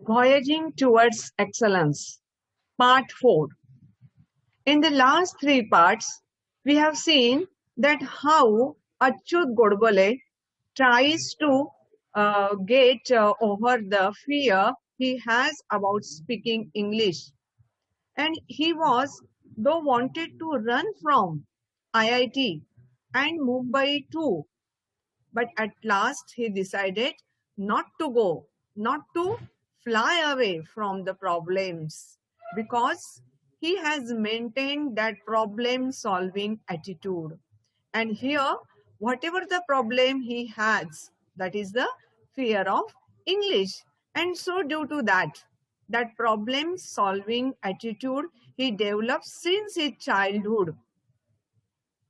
Voyaging Towards Excellence, Part 4. In the last three parts, we have seen that how Achyut Godbole tries to get over the fear he has about speaking English. And he was, though wanted to run from IIT and Mumbai too, but at last he decided not to go, not to fly away from the problems, because he has maintained that problem solving attitude. And here, whatever the problem he has, that is the fear of English. And so due to that problem solving attitude he developed since his childhood,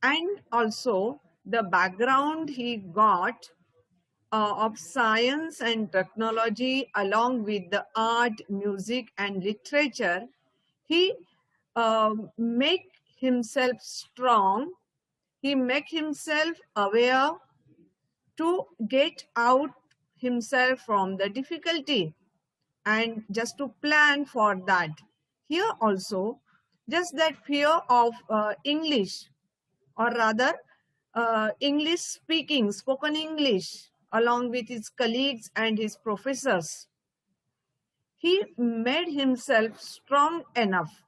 and also the background he got of science and technology, along with the art, music, and literature, he make himself strong. He make himself aware to get out himself from the difficulty and just to plan for that. Here also, just that fear of English, or rather English speaking, spoken English, along with his colleagues and his professors. He made himself strong enough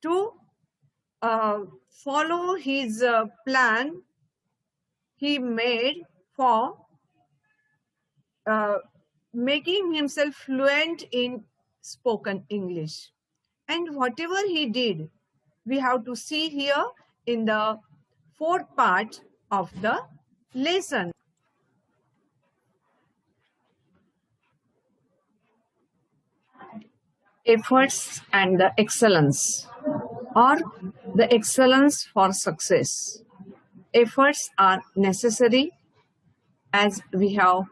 to follow his plan he made for making himself fluent in spoken English. And whatever he did, we have to see here in the fourth part of the lesson. Efforts and the excellence, or the excellence for success. Efforts are necessary, as we have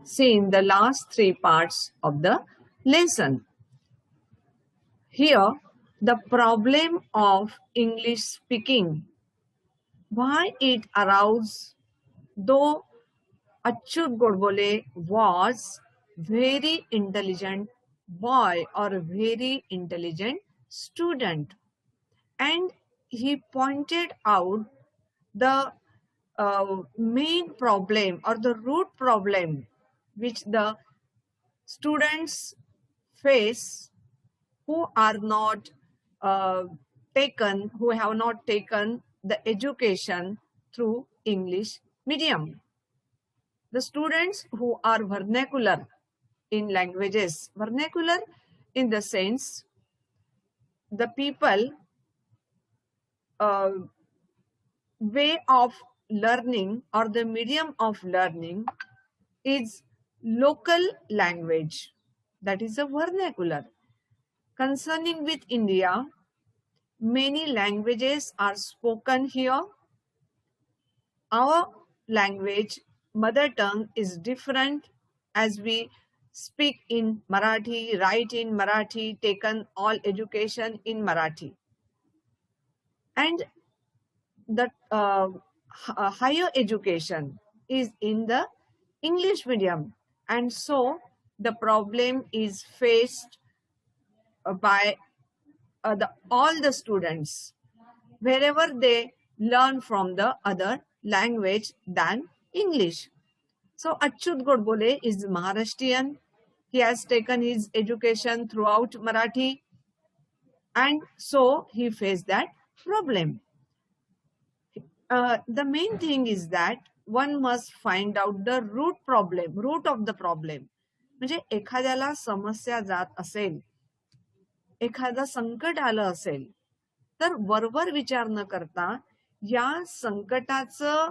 seen the last three parts of the lesson. Here, the problem of English speaking, why it arose, though Achyut Godbole was very intelligent boy or a very intelligent student, and he pointed out the main problem or the root problem which the students face who are not who have not taken the education through English medium. The students who are vernacular in languages, vernacular in the sense the people way of learning or the medium of learning is local language, that is a vernacular. Concerning with India, many languages are spoken here. Our language, mother tongue, is different, as we speak in Marathi, write in Marathi, taken all education in Marathi. And the higher education is in the English medium. And so the problem is faced by all the students wherever they learn from the other language than English. So Achyut Godbole is Maharashtrian. He has taken his education throughout Marathi, and so he faced that problem. The main thing is that one must find out the root of the problem. म्हणजे एखाद्याला समस्या जात असेल, एखादं संकट आलं असेल, तर वरवर विचार न करता या संकटाचं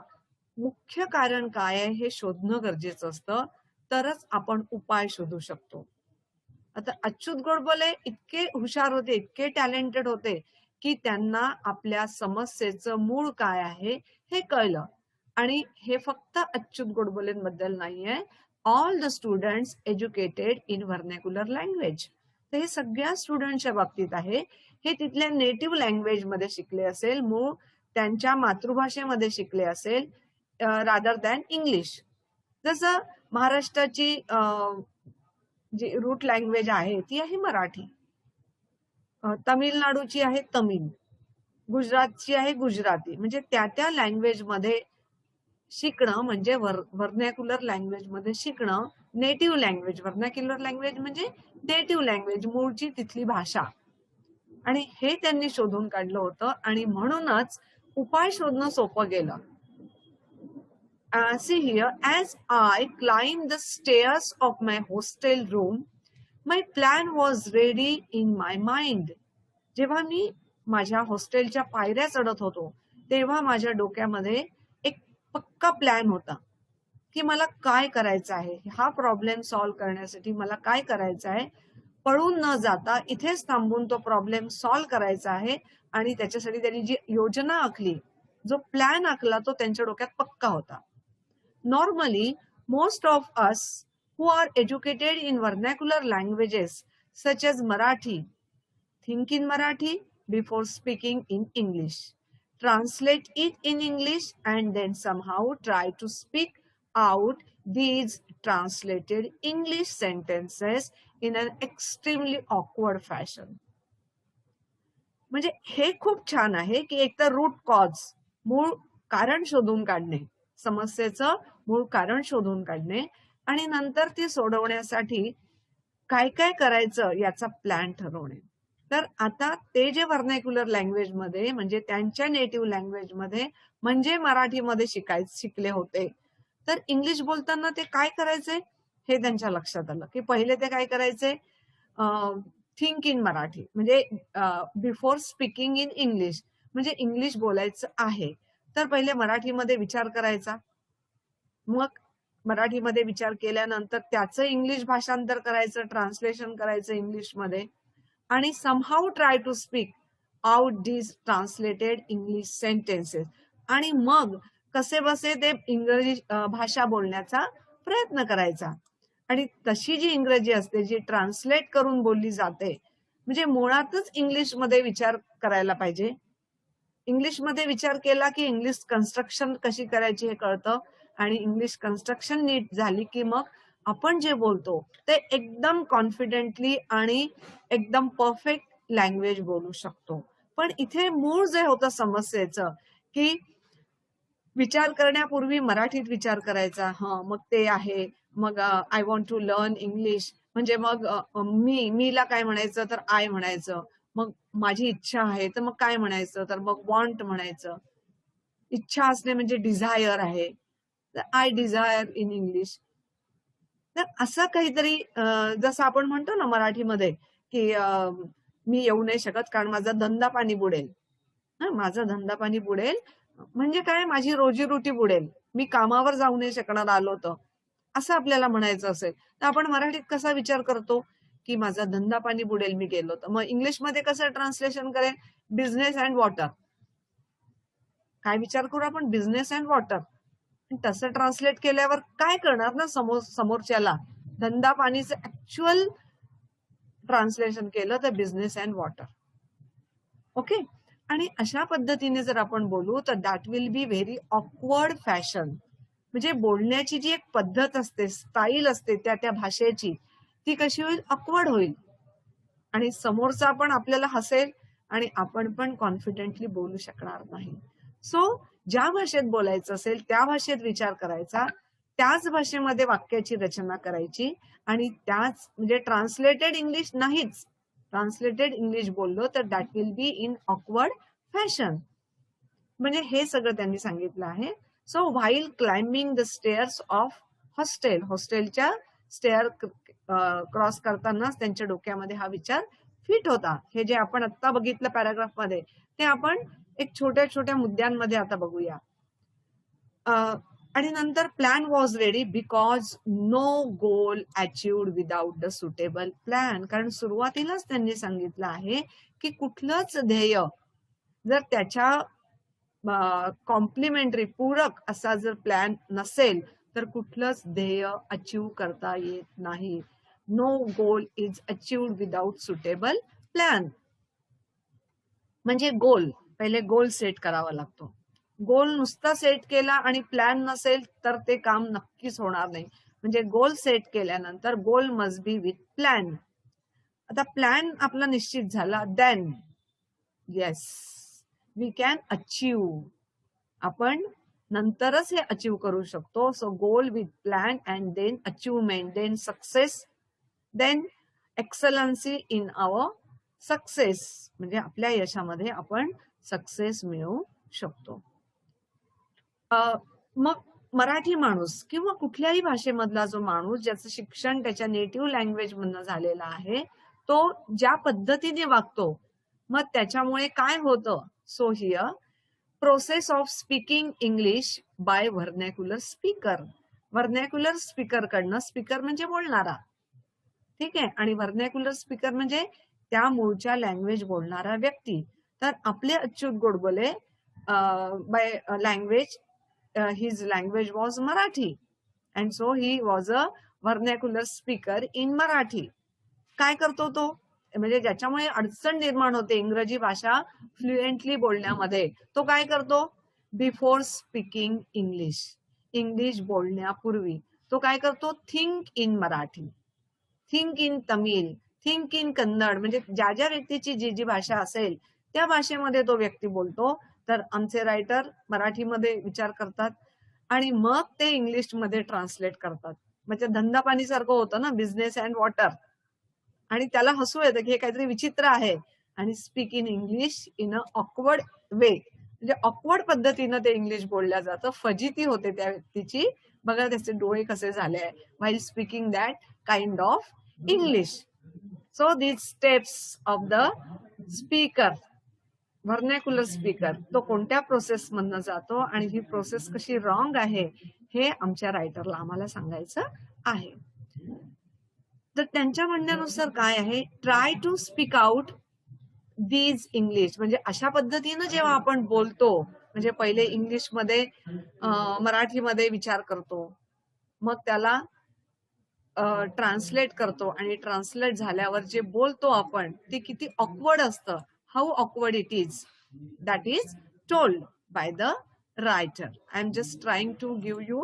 मुख्य कारण काय आहे हे शोधणं गरजेचं असतं, तरच आपण उपाय शोधू शकतो. आता अच्युत गोडबोले इतके हुशार होते, इतके टॅलेंटेड होते की त्यांना आपल्या समस्येचं मूळ काय आहे हे कळलं. आणि हे फक्त अच्युत गोडबोलेंबद्दल नाहीये, all the students educated in vernacular language. तर हे सगळ्या स्टुडंटच्या बाबतीत आहे. हे तिथल्या नेटिव्ह लँग्वेज मध्ये शिकले असेल, मूळ त्यांच्या मातृभाषेमध्ये शिकले असेल, रादर दॅन इंग्लिश. जसं महाराष्ट्राची जी रूट लँग्वेज आहे ती आहे मराठी. तामिळनाडूची आहे तमिळ, गुजरातची आहे गुजराती. म्हणजे त्या लँग्वेजमध्ये शिकणं म्हणजे व्हर्नॅक्युलर लँग्वेज मध्ये शिकणं, नेटिव्ह लँग्वेज. व्हर्नॅक्युलर लँग्वेज म्हणजे नेटिव्ह लँग्वेज, मूळची तिथली भाषा. आणि हे त्यांनी शोधून काढलं होतं आणि म्हणूनच उपाय शोधणं सोपं गेलं. See here, as I climbed the stairs of my hostel room, my plan was ready in my mind. जेव्हा मी माझ्या हॉस्टेलच्या पायऱ्या चढत होतो तेव्हा माझ्या डोक्यामध्ये एक पक्का प्लॅन होता की मला काय करायचं आहे, हा प्रॉब्लेम सॉल्व्ह करण्यासाठी मला काय करायचं आहे. पळून न जाता इथेच थांबून तो प्रॉब्लेम सॉल्व्ह करायचा आहे. आणि त्याच्यासाठी त्यांनी जी योजना आखली, जो प्लॅन आखला, तो त्यांच्या डोक्यात पक्का होता. Normally, most of us who are educated in vernacular languages such as Marathi think in Marathi before speaking in English, translate it in English, and then somehow try to speak out these translated English sentences in an extremely awkward fashion. म्हणजे हे खूप छान आहे की एक तर route cause, मूळ कारण शोधून काढणे, समस्येचं मूळ कारण शोधून काढणे आणि नंतर ती सोडवण्यासाठी काय काय करायचं याचा प्लॅन ठरवणे. तर आता ते जे व्हर्नॅक्युलर लँग्वेज मध्ये म्हणजे त्यांच्या नेटिव्ह लँग्वेज मध्ये म्हणजे मराठीमध्ये शिकले होते, तर इंग्लिश बोलताना ते काय करायचे हे त्यांच्या लक्षात आलं की पहिले ते काय करायचे, थिंक इन मराठी म्हणजे बिफोर स्पीकिंग इन इंग्लिश. म्हणजे इंग्लिश बोलायचं आहे तर पहिले मराठीमध्ये विचार करायचा, मग मराठीमध्ये विचार केल्यानंतर त्याचं इंग्लिश भाषांतर करायचं, ट्रान्सलेशन करायचं इंग्लिशमध्ये आणि somehow try to speak out these translated English sentences. आणि मग कसे बसे ते इंग्रजी भाषा बोलण्याचा प्रयत्न करायचा. आणि तशी जी इंग्रजी असते जी ट्रान्सलेट करून बोलली जाते, म्हणजे मुळातच इंग्लिशमध्ये विचार करायला पाहिजे. इंग्लिशमध्ये विचार केला की इंग्लिश कन्स्ट्रक्शन कशी करायची हे कळतं आणि इंग्लिश कन्स्ट्रक्शन नीट झाली की मग आपण जे बोलतो ते एकदम कॉन्फिडेंटली आणि एकदम परफेक्ट लँग्वेज बोलू शकतो. पण इथे मूळ जे होतं समस्येचं की विचार करण्यापूर्वी मराठीत विचार करायचा, मग ते आहे, मग I want to learn English म्हणजे मग मीला काय म्हणायचं तर आय म्हणायचं, मग माझी इच्छा आहे तर मग काय म्हणायचं तर मग वॉन्ट म्हणायचं. इच्छा असणे म्हणजे डिझायर आहे तर आय डिझायर इन इंग्लिश. तर असं काहीतरी जसं आपण म्हणतो ना मराठीमध्ये की मी येऊ नाही शकत कारण माझा धंदा पाणी बुडेल. माझा धंदा पाणी बुडेल म्हणजे काय, माझी रोजीरोटी बुडेल, मी कामावर जाऊ नाही शकणार आलो तर, असं आपल्याला म्हणायचं असेल तर आपण मराठीत कसा विचार करतो की माझा धंदा पाणी बुडेल मी गेलो तर. मग इंग्लिशमध्ये कसं ट्रान्सलेशन करेल, बिझनेस अँड वॉटर. काय विचार करू आपण, बिझनेस अँड वॉटर. तसं ट्रान्सलेट केल्यावर काय करणार ना समोरच्याला, धंदा पाणीचं ऍक्च्युअल ट्रान्सलेशन केलं तर बिझनेस अँड वॉटर. ओके. आणि अशा पद्धतीने जर आपण बोलू तर that will be very awkward fashion. म्हणजे बोलण्याची जी एक पद्धत असते, स्टाईल असते त्या भाषेची, ती कशी होईल, ऑकवर्ड होईल. आणि समोरचा पण आपल्याला हसेल आणि आपण पण कॉन्फिडेंटली बोलू शकणार नाही. सो ज्या भाषेत बोलायचं असेल त्या भाषेत विचार करायचा, त्याच भाषेमध्ये वाक्याची रचना करायची आणि त्याच म्हणजे ट्रान्सलेटेड इंग्लिश नाहीच, ट्रान्सलेटेड इंग्लिश बोललो तर that will be in awkward fashion. म्हणजे हे सगळं त्यांनी सांगितलं आहे. So while climbing the stairs of hostel, हॉस्टेलच्या स्टेअर क्रॉस करतानाच त्यांच्या डोक्यामध्ये हा विचार फिट होता. हे जे आपण आता बघितलं पॅराग्राफ मध्ये ते आपण एक छोट्या छोट्या मुद्द्यांमध्ये आता बघूया. आणि नंतर plan was ready because no goal achieved without the suitable plan. कारण सुरुवातीलाच त्यांनी सांगितलं आहे की कुठलंच ध्येय जर त्याच्या कॉम्प्लिमेंटरी पूरक असा जर प्लॅन नसेल तर कुठलंच ध्येय अचीव करता येत नाही. No goal is achieved without suitable plan. म्हणजे गोल, पहिले गोल सेट करावा लागतो. गोल नुसता सेट केला आणि प्लॅन नसेल तर ते काम नक्कीच होणार नाही. म्हणजे गोल सेट केल्यानंतर goal must be with plan. आता प्लॅन आपला निश्चित झाला, then yes we can achieve. आपण नंतरच हे अचीव करू शकतो. So goal with plan and then achievement, then success, then excellency in our success, म्हणजे आपल्या यशामध्ये आपण सक्सेस मिळवू शकतो. मग मराठी माणूस किंवा कुठल्याही भाषेमधला जो माणूस ज्याचं शिक्षण त्याच्या नेटिव्ह लँग्वेज मधनं झालेला आहे, तो ज्या पद्धतीने वागतो, मग त्याच्यामुळे काय होतं. So here process of speaking English by vernacular speaker. Vernacular speaker कडनं, स्पीकर म्हणजे बोलणारा, ठीक आहे, आणि व्हर्नॅक्युलर स्पीकर म्हणजे त्या मूळच्या लँग्वेज बोलणारा व्यक्ती. तर आपले Achyut Godbole by language, his language was Marathi and so he was a vernacular speaker in Marathi. काय करतो तो, म्हणजे ज्याच्यामुळे अडचण निर्माण होते इंग्रजी भाषा फ्लुएंटली बोलण्यामध्ये, तो काय करतो. बिफोर स्पीकिंग इंग्लिश, इंग्लिश बोलण्यापूर्वी तो काय करतो. Think in Marathi, think in Tamil, think in Kannada, म्हणजे ज्या ज्या व्यक्तीची जी जी भाषा असेल त्या भाषेमध्ये तो व्यक्ती बोलतो. तर आमचे रायटर मराठीमध्ये विचार करतात आणि मग ते इंग्लिशमध्ये ट्रान्सलेट करतात. म्हणजे धंदा पाणी सारखं होतं ना, बिझनेस अँड वॉटर. आणि त्याला हसू येतं की हे काहीतरी विचित्र आहे. आणि speak in English in a awkward way, म्हणजे ऑकवर्ड पद्धतीनं ते इंग्लिश बोलल्या जातं. फजिती होते त्या व्यक्तीची. बघा त्याचे डोळे कसे झाले आहे while speaking that kind of English. So these steps of the speaker, vernacular speaker, तो कोणत्या प्रोसेस मधनं जातो आणि ही प्रोसेस कशी रॉंग आहे हे आमच्या रायटरला आम्हाला सांगायचं आहे. तर त्यांच्या म्हणण्यानुसार काय आहे, try to speak out these English, म्हणजे अशा पद्धतीनं जेव्हा आपण बोलतो, म्हणजे पहिले इंग्लिशमध्ये मराठीमध्ये विचार करतो, मग त्याला ट्रान्सलेट करतो आणि ट्रान्सलेट झाल्यावर जे बोलतो आपण ते किती ऑकवर्ड असतं. How awkward it is, that is told by the writer. I'm just trying to give you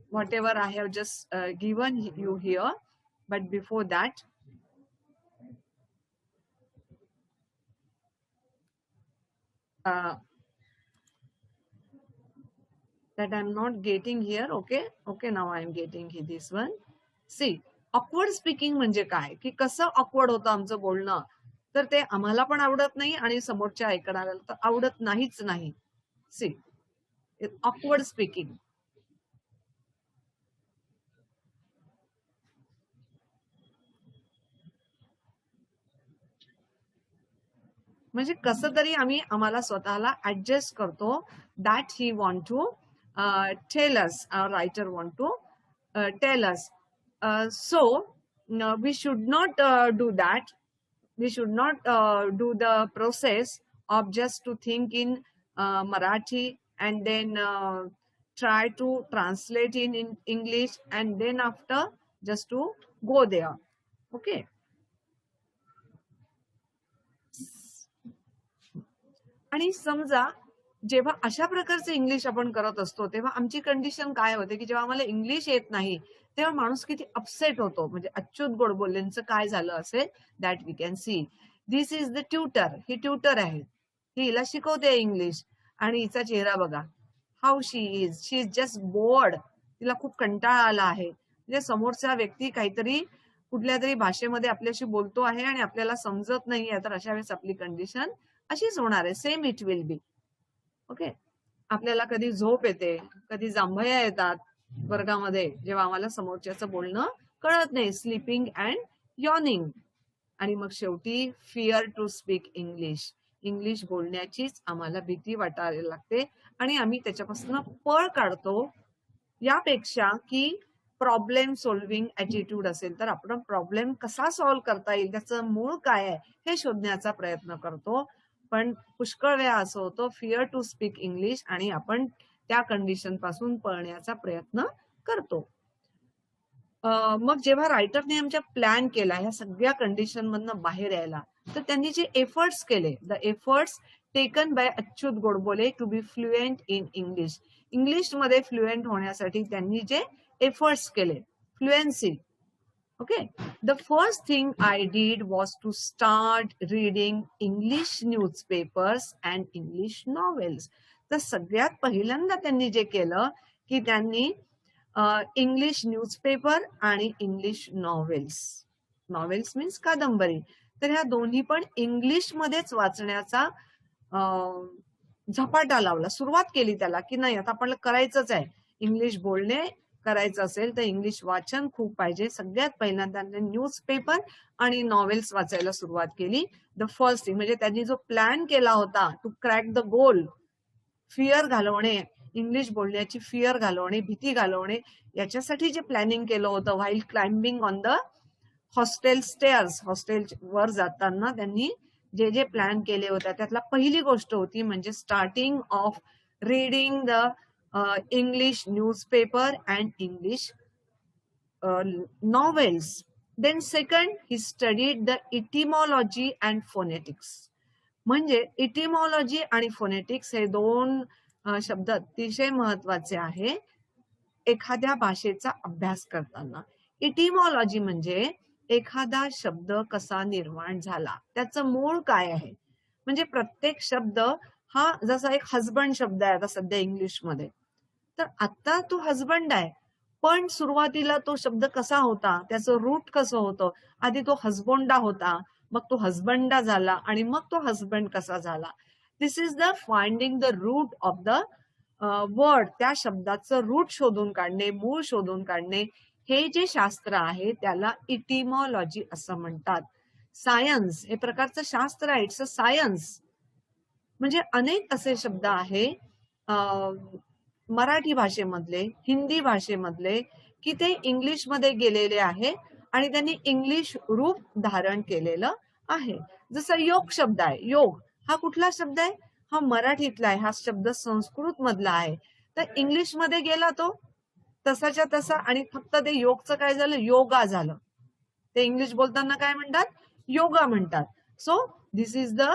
whatever I have just given you here. But before that, that I'm not getting here. Okay, now I'm getting this one. See, awkward speaking म्हणजे काय, की कसं awkward होतं आमचं बोलणं, तर ते आम्हाला पण आवडत नाही आणि समोरच्या ऐकणाऱ्याला तर आवडत नाहीच नाही. सी, ऑकवर्ड स्पीकिंग म्हणजे कसं तरी आम्ही आम्हाला स्वतःला ऍडजस्ट करतो. That he want to tell us, writer want to tell us. So we should not do that. We should not do the process of just to think in Marathi and then try to translate in English and then after just to go there. Okay. आणि समजा जेव्हा अशा प्रकारचं English आपण करत असतो तेव्हा आमची कंडिशन काय होते, की जेव्हा आम्हाला इंग्लिश येत नाही तेव्हा माणूस किती अपसेट होतो. म्हणजे अच्युत गोडबोलेंचं काय झालं असेल, that we can see. This is the tutor, ही ट्युटर आहे, ही हिला शिकवते इंग्लिश आणि हिचा चेहरा बघा. How she is just bored, तिला खूप कंटाळा आला आहे. म्हणजे समोरचा व्यक्ती काहीतरी कुठल्या तरी भाषेमध्ये आपल्याशी बोलतो आहे आणि आपल्याला समजत नाहीये, तर अशा वेळेस आपली कंडिशन अशीच होणार आहे. Same it will be. Okay. आपल्याला कधी झोप येते, कधी जांभया येतात वर्गामध्ये जेव्हा आम्हाला समोरच्याचं बोलणं कळत नाही. Sleeping and yawning. आणि मग शेवटी fear to speak English, English बोलण्याचीच आम्हाला भीती वाटायला लागते आणि आम्ही त्याच्यापासून पळ काढतो. यापेक्षा की प्रॉब्लेम सॉल्व्हिंग ऍटिट्यूड असेल तर आपण प्रॉब्लेम कसा सॉल्व्ह करता येईल, त्याचं मूळ काय आहे हे शोधण्याचा प्रयत्न करतो. पण पुष्कळ वेळा असं होतं फिअर टू स्पीक इंग्लिश आणि आपण त्या कंडिशन पासून पळण्याचा प्रयत्न करतो. मग जेव्हा रायटरने आमच्या प्लॅन केला ह्या सगळ्या कंडिशन मधनं बाहेर यायला, तर त्यांनी जे एफर्ट्स केले, the efforts taken by Achyut Godbole to be fluent in English, English मध्ये फ्लुएंट होण्यासाठी त्यांनी जे एफर्ट्स केले, fluency. Okay, the first thing I did was to start reading English newspapers and English novels. तर सगळ्यात पहिल्यांदा त्यांनी जे केलं की त्यांनी इंग्लिश न्यूजपेपर आणि इंग्लिश नॉवेल्स, नॉवेल्स मीन्स कादंबरी, तर ह्या दोन्ही पण इंग्लिश मध्येच वाचण्याचा झपाटा लावला, सुरुवात केली त्याला की नाही आता आपल्याला करायचंच आहे, इंग्लिश बोलणे करायचं असेल तर इंग्लिश वाचन खूप पाहिजे. सगळ्यात पहिल्यांदा न्यूजपेपर आणि नॉवेल्स वाचायला सुरुवात केली. द फर्स्ट थिंग म्हणजे त्यांनी जो प्लॅन केला होता to crack the goal, fear घालवणे, इंग्लिश बोलण्याची फिअर घालवणे, भीती घालवणे, याच्यासाठी जे प्लॅनिंग केलं होतं while climbing on the hostel stairs, hostel वर जाताना त्यांनी जे जे प्लॅन केले होते त्यातला पहिली गोष्ट होती म्हणजे starting of reading the English newspaper and English novels. Then second, he studied the etymology and phonetics. म्हणजे इटिमॉलॉजी आणि फोनेटिक्स हे दोन शब्द अतिशय महत्वाचे आहे एखाद्या भाषेचा अभ्यास करताना. इटिमॉलॉजी म्हणजे एखादा शब्द कसा निर्माण झाला, त्याचं मूळ काय आहे. म्हणजे प्रत्येक शब्द हा जसा एक हजबंड शब्द आहे आता सध्या इंग्लिशमध्ये, तर आता तो हजबंड आहे, पण सुरुवातीला तो शब्द कसा होता, त्याचं रूट कसं होतं, आधी तो हजबोंडा होता, मग तो हजबंडा झाला आणि मग तो हजबंड कसा झाला. This is the finding the root of the word. त्या शब्दाचं रूट शोधून काढणे, मूळ शोधून काढणे, हे जे शास्त्र आहे त्याला इटिमॉलॉजी असं म्हणतात. सायन्स हे प्रकारचं शास्त्र आहे, इट्स अ सायन्स. म्हणजे अनेक असे शब्द आहे मराठी भाषेमधले, हिंदी भाषेमधले की ते इंग्लिशमध्ये गेलेले आहे आणि त्यांनी इंग्लिश रूप धारण केलेलं आहे. जसं योग शब्द आहे, योग हा कुठला शब्द आहे, हा मराठीतला आहे, हा शब्द संस्कृत मधला आहे, तर इंग्लिशमध्ये गेला तो तसाच्या तसा आणि फक्त ते योगचं काय झालं, योगा झालं. ते इंग्लिश बोलताना काय म्हणतात, योगा म्हणतात. So this is the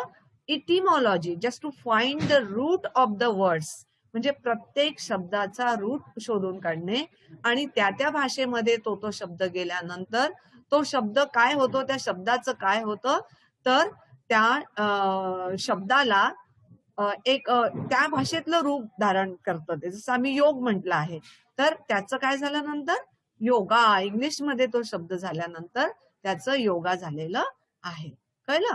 etymology, just to find the root of the words. म्हणजे प्रत्येक शब्दाचा रूट शोधून काढणे आणि त्या त्या भाषेमध्ये तो शब्द गेल्यानंतर तो शब्द काय होतो, त्या शब्दाचं काय होतं, तर त्या शब्दाला एक त्या भाषेतलं रूप धारण करतं. ते जसं आम्ही योग म्हटलं आहे, तर त्याचं काय झालं नंतर, योगा. इंग्लिशमध्ये तो शब्द झाल्यानंतर त्याचं योगा झालेलं आहे. कळलं?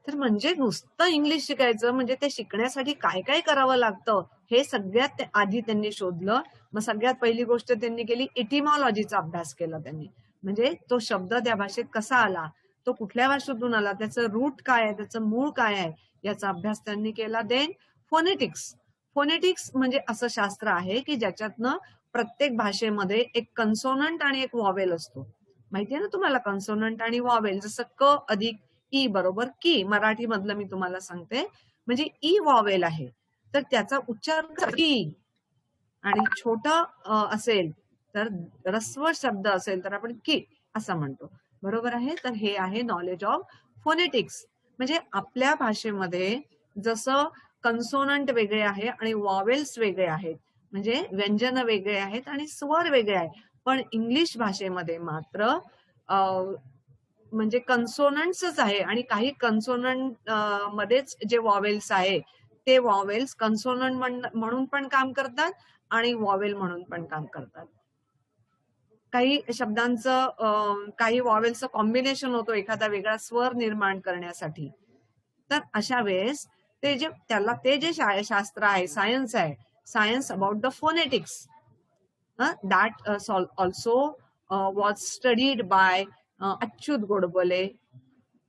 तर म्हणजे नुसतं इंग्लिश शिकायचं म्हणजे ते शिकण्यासाठी काय काय करावं लागतं हे सगळ्यात आधी त्यांनी शोधलं. मग सगळ्यात पहिली गोष्ट त्यांनी केली, इटिमॉलॉजीचा अभ्यास केला त्यांनी. म्हणजे तो शब्द त्या भाषेत कसा आला, तो कुठल्या भाषेतून आला, त्याचं रूट काय आहे, त्याचं मूळ काय आहे, याचा अभ्यास त्यांनी केला. Then phonetics. फोनेटिक्स म्हणजे असं शास्त्र आहे की ज्याच्यातनं प्रत्येक भाषेमध्ये एक कन्सोनंट आणि एक वॉवेल असतो. माहितीये ना तुम्हाला, कन्सोनंट आणि वॉवेल. जसं क अधिक ई बरोबर की, मराठी मधलं मी तुम्हाला सांगते. म्हणजे ई वॉवेल आहे तर त्याचा उच्चार की, आणि छोटा असेल तर रस्व शब्द असेल तर आपण की असं म्हणतो. बरोबर आहे. तर हे आहे नॉलेज ऑफ फोनेटिक्स. म्हणजे आपल्या भाषेमध्ये जसं कन्सोनंट वेगळे आहे आणि वॉवेल्स वेगळे आहेत, म्हणजे व्यंजन वेगळे आहेत आणि स्वर वेगळे आहेत, पण इंग्लिश भाषेमध्ये मात्र म्हणजे कन्सोनंट्सच आहे आणि काही कन्सोनंट मध्येच जे वॉवेल्स आहे ते वॉवेल्स कन्सोनंट म्हणून पण काम करतात आणि वॉवेल म्हणून पण काम करतात. काही शब्दांचं काही वॉवेल्सचं कॉम्बिनेशन होतो एखादा वेगळा स्वर निर्माण करण्यासाठी. तर अशा वेळेस ते जे त्याला ते जे शास्त्र आहे, सायन्स आहे, science about the phonetics, that also was studied by Achyut Godbole,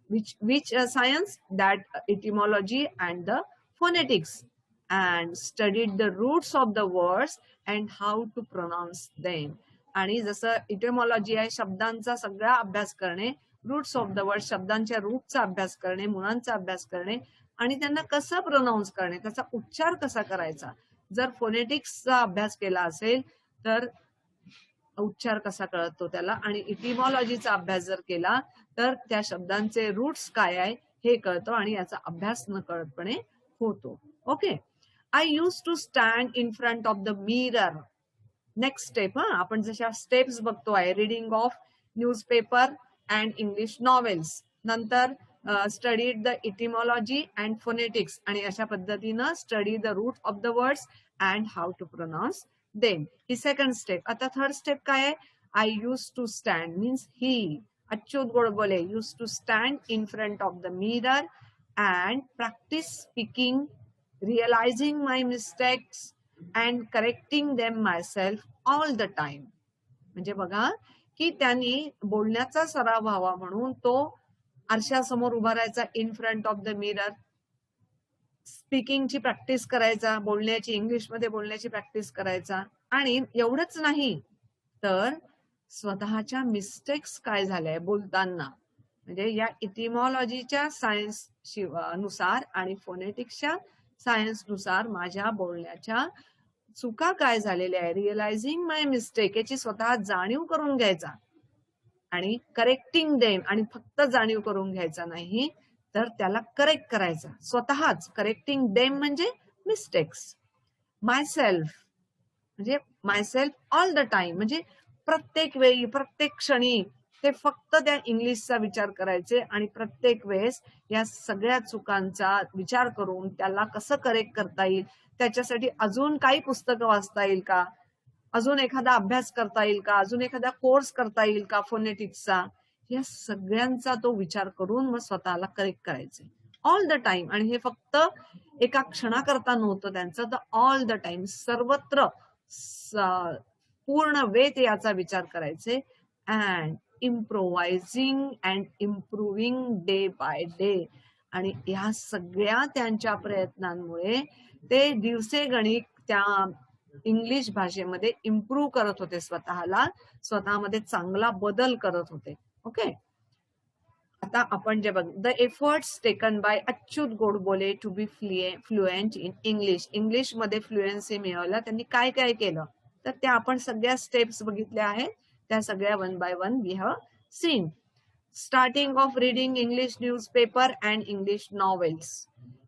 which science, that etymology and the phonetics, and studied the roots of the words and how to pronounce them. आणि जसं इटिमॉलॉजी आहे शब्दांचा सगळा अभ्यास करणे, roots of the word शब्दांच्या रूटचा अभ्यास करणे, मुळांचा अभ्यास करणे आणि त्यांना कसं प्रोनाऊन्स करणे, त्याचा उच्चार कसा करायचा. जर फोनेटिक्सचा अभ्यास केला असेल तर उच्चार कसा कळतो त्याला, आणि इटिमॉलॉजीचा अभ्यास जर केला तर त्या शब्दांचे रूट्स काय आहे हे कळतं आणि याचा अभ्यास न कळतपणे होतो. Okay. I use to stand in front of the mirror. Next step, आपण जशा स्टेप्स बघतो आहे, reading of newspaper and English novels, नंतर studied the etymology and phonetics, आणि अशा पद्धतीनं study the root of the words and how to pronounce them. ही second step. आता थर्ड स्टेप काय आहे? I use to stand means he, Achyut Godbole use to stand in front of the mirror and practice speaking, realising my mistakes and correcting them myself all the time. म्हणजे बघा की त्यांनी बोलण्याचा सराव व्हावा म्हणून तो आरशासमोर उभा राहायचा, in front of the mirror, स्पीकिंगची प्रॅक्टिस करायचा, बोलण्याची, इंग्लिशमध्ये बोलण्याची प्रॅक्टिस करायचा. आणि एवढंच नाही तर स्वतःच्या मिस्टेक्स काय झाल्या बोलताना, म्हणजे या इटिमॉलॉजीच्या सायन्स नुसार आणि फोनेटिक्सच्या सायन्स नुसार माझ्या बोलण्याच्या चुका काय झालेल्या आहे, रिअलायझिंग माय मिस्टेक, याची स्वतः जाणीव करून घ्यायचा, आणि करेक्टिंग देम, आणि फक्त जाणीव करून घ्यायचा नाही तर त्याला करेक्ट करायचा स्वतःच. करेक्टिंग देम म्हणजे मिस्टेक्स. माय सेल्फ म्हणजे माय सेल्फ ऑल द टाइम, म्हणजे प्रत्येक वेळी, प्रत्येक क्षणी ते फक्त त्या इंग्लिशचा विचार करायचे, आणि प्रत्येक वेळेस या सगळ्या चुकांचा विचार करून त्याला कसं करेक्ट करता येईल, त्याच्यासाठी अजून काही पुस्तकं वाचता येईल का, अजून एखादा अभ्यास करता येईल का, अजून एखादा कोर्स करता येईल का फोनेटिक्सचा, या सगळ्यांचा तो विचार करून मग स्वतःला करेक्ट करायचे ऑल द टाइम. आणि हे फक्त एका क्षणाकरता नव्हतं त्यांचं, तर ऑल द टाइम, सर्वत्र पूर्ण वेळ ते याचा विचार करायचे. And improvising and improving day by day. आणि या सगळ्या त्यांच्या प्रयत्नांमुळे ते दिवसेगणिक त्या इंग्लिश भाषेमध्ये इम्प्रूव्ह करत होते स्वतःला, स्वतःमध्ये चांगला बदल करत होते. ओके. आता आपण जे बघ, the efforts taken by Achyut Godbole to be fluent in English, English मध्ये फ्लुएन्सी मिळवला त्यांनी काय काय केलं, तर त्या आपण सगळ्या स्टेप्स बघितल्या आहेत, त्या सगळ्या one by one we have seen. Starting of reading English newspaper and English novels.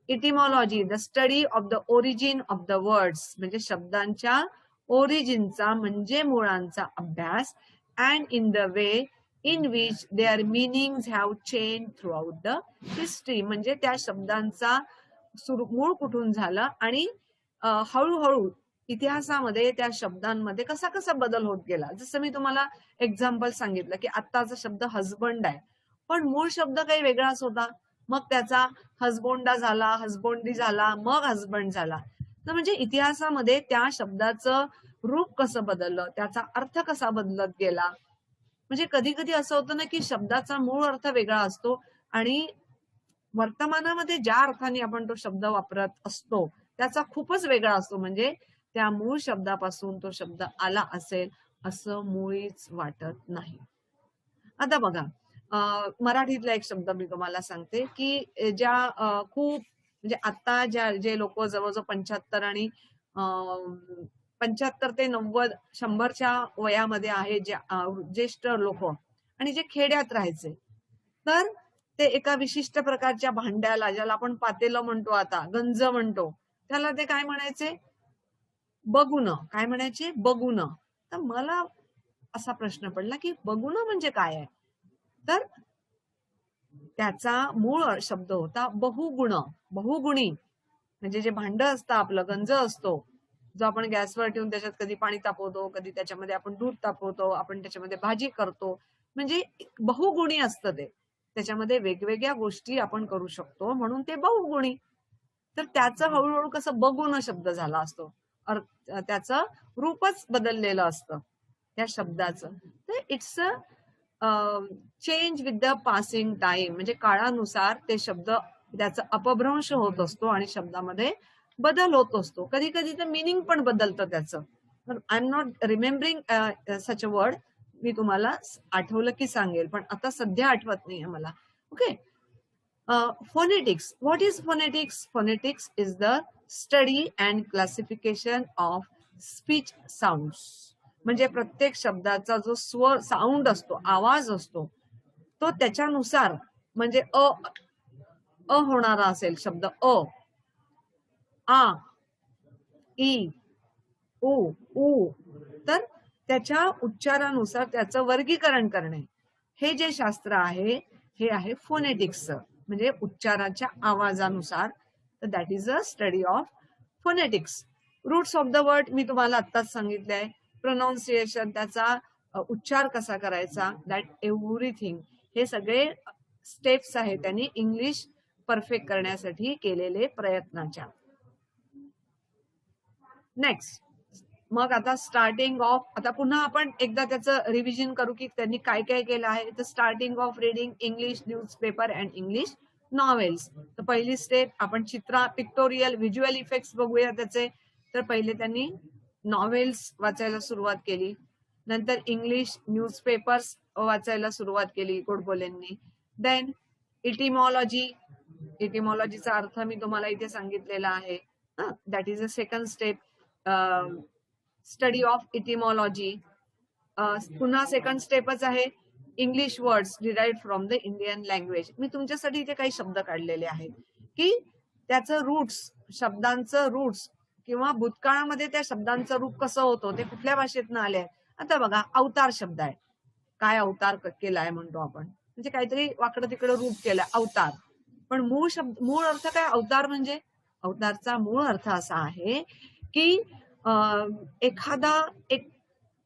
Etymology, the study of the origin of the words, म्हणजे शब्दांच्या ओरिजिनचा म्हणजे मुळांचा अभ्यास. And in the way in which their meanings have changed throughout the history, म्हणजे त्या शब्दांचा मूळ कुठून झाला आणि हळूहळू इतिहासामध्ये त्या शब्दांमध्ये कसा कसा बदल होत गेला. जसं मी तुम्हाला एक्झाम्पल सांगितलं की आत्ताचा शब्द हजबंड आहे, पण मूळ शब्द काही वेगळाच होता, मग त्याचा हजबोंडा झाला, हजबोंडी झाला, मग हजबंड झाला. तर म्हणजे इतिहासामध्ये त्या शब्दाचं रूप कसं बदललं, त्याचा अर्थ कसा बदलत गेला. म्हणजे कधी कधी असं होतं ना की शब्दाचा मूळ अर्थ वेगळा असतो आणि वर्तमानामध्ये ज्या अर्थाने आपण तो शब्द वापरत असतो त्याचा खूपच वेगळा असतो, म्हणजे त्या मूळ शब्दापासून तो शब्द आला असेल असं मुळीच वाटत नाही. आता बघा, मराठीतला एक शब्द मी तुम्हाला सांगते की ज्या खूप म्हणजे आता जे लोक जवळजवळ 75 आणि 75 ते 90 100च्या वयामध्ये आहे, जे ज्येष्ठ लोक आणि जे खेड्यात राहायचे, तर ते एका विशिष्ट प्रकारच्या भांड्याला, ज्याला आपण पातेलं म्हणतो, आता गंज म्हणतो, त्याला ते काय म्हणायचे, बगुन. काय म्हणायचे, बगुन. तर मला असा प्रश्न पडला की बगुन म्हणजे काय आहे, तर त्याचा मूळ शब्द होता बहुगुण, बहुगुणी. म्हणजे जे भांड असतं आपलं, गंज असतो, जो आपण गॅसवर ठेवून त्याच्यात कधी पाणी तापवतो, कधी त्याच्यामध्ये आपण दूध तापवतो, आपण त्याच्यामध्ये भाजी करतो, म्हणजे बहुगुणी असतं ते, त्याच्यामध्ये वेगवेगळ्या गोष्टी आपण करू शकतो, म्हणून ते बहुगुणी. तर त्याचं हळूहळू कसं बगुण शब्द झाला असतो, त्याचं रूपच बदललेलं असतं त्या शब्दाचं. तर it's a change with the passing time, म्हणजे काळानुसार ते शब्द त्याचा अपभ्रंश होत असतो आणि शब्दामध्ये बदल होत असतो. कधी कधी तर मिनिंग पण बदलतं त्याचं. I am not remembering such a word, मी तुम्हाला आठवलं की सांगेल, पण आता सध्या आठवत नाहीये मला. Okay. Phonetics. What is phonetics? Phonetics is the study and classification of speech sounds, म्हणजे प्रत्येक शब्दाचा जो स्वर साऊंड असतो, आवाज असतो, तो त्याच्यानुसार, म्हणजे अ होणारा असेल शब्द अ, आ, ई, उ, उ, तर त्याच्या उच्चारानुसार त्याचं वर्गीकरण करणे, हे जे शास्त्र आहे हे आहे फोनेटिक्सचं, म्हणजे उच्चाराच्या आवाजानुसार. तर that is a study of phonetics. Roots of the word मी तुम्हाला आत्ताच सांगितलंय. प्रोनाऊन्सिएशन, त्याचा उच्चार कसा करायचा, दॅट एव्हरीथिंग, हे सगळे स्टेप्स आहेत त्यांनी इंग्लिश परफेक्ट करण्यासाठी केलेले प्रयत्नाच्या. नेक्स्ट, मग आता स्टार्टिंग ऑफ, आता पुन्हा आपण एकदा त्याचं रिव्हिजन करू की त्यांनी काय काय केलं आहे. तर starting of reading English newspaper and English novels. तर पहिली स्टेप आपण पिक्टोरियल व्हिज्युअल इफेक्ट्स बघूया त्याचे. तर पहिले त्यांनी नॉवेल्स वाचायला सुरुवात केली, नंतर इंग्लिश न्यूजपेपर्स वाचायला सुरुवात केली गोडबोलेंनी. देन इटिमॉलॉजी, इटिमॉलॉजीचा अर्थ मी तुम्हाला इथे सांगितलेला आहे. That is a second step, study of etymology. पुन्हा सेकंड स्टेपच आहे English words derived from the Indian language. मी तुमच्यासाठी इथे काही शब्द काढलेले आहेत की त्याचं रूट्स, शब्दांचं रूट्स किंवा भूतकाळामध्ये त्या शब्दांचं रूप कसं होतं ते कुठल्या भाषेतनं आले आहे. आता बघा, अवतार शब्द आहे. काय अवतार केलाय म्हणतो आपण, म्हणजे काहीतरी वाकडं तिकडं रूप केलं, अवतार. पण मूळ अर्थ काय अवतार म्हणजे? अवतारचा मूळ अर्थ असा आहे की एखादा एक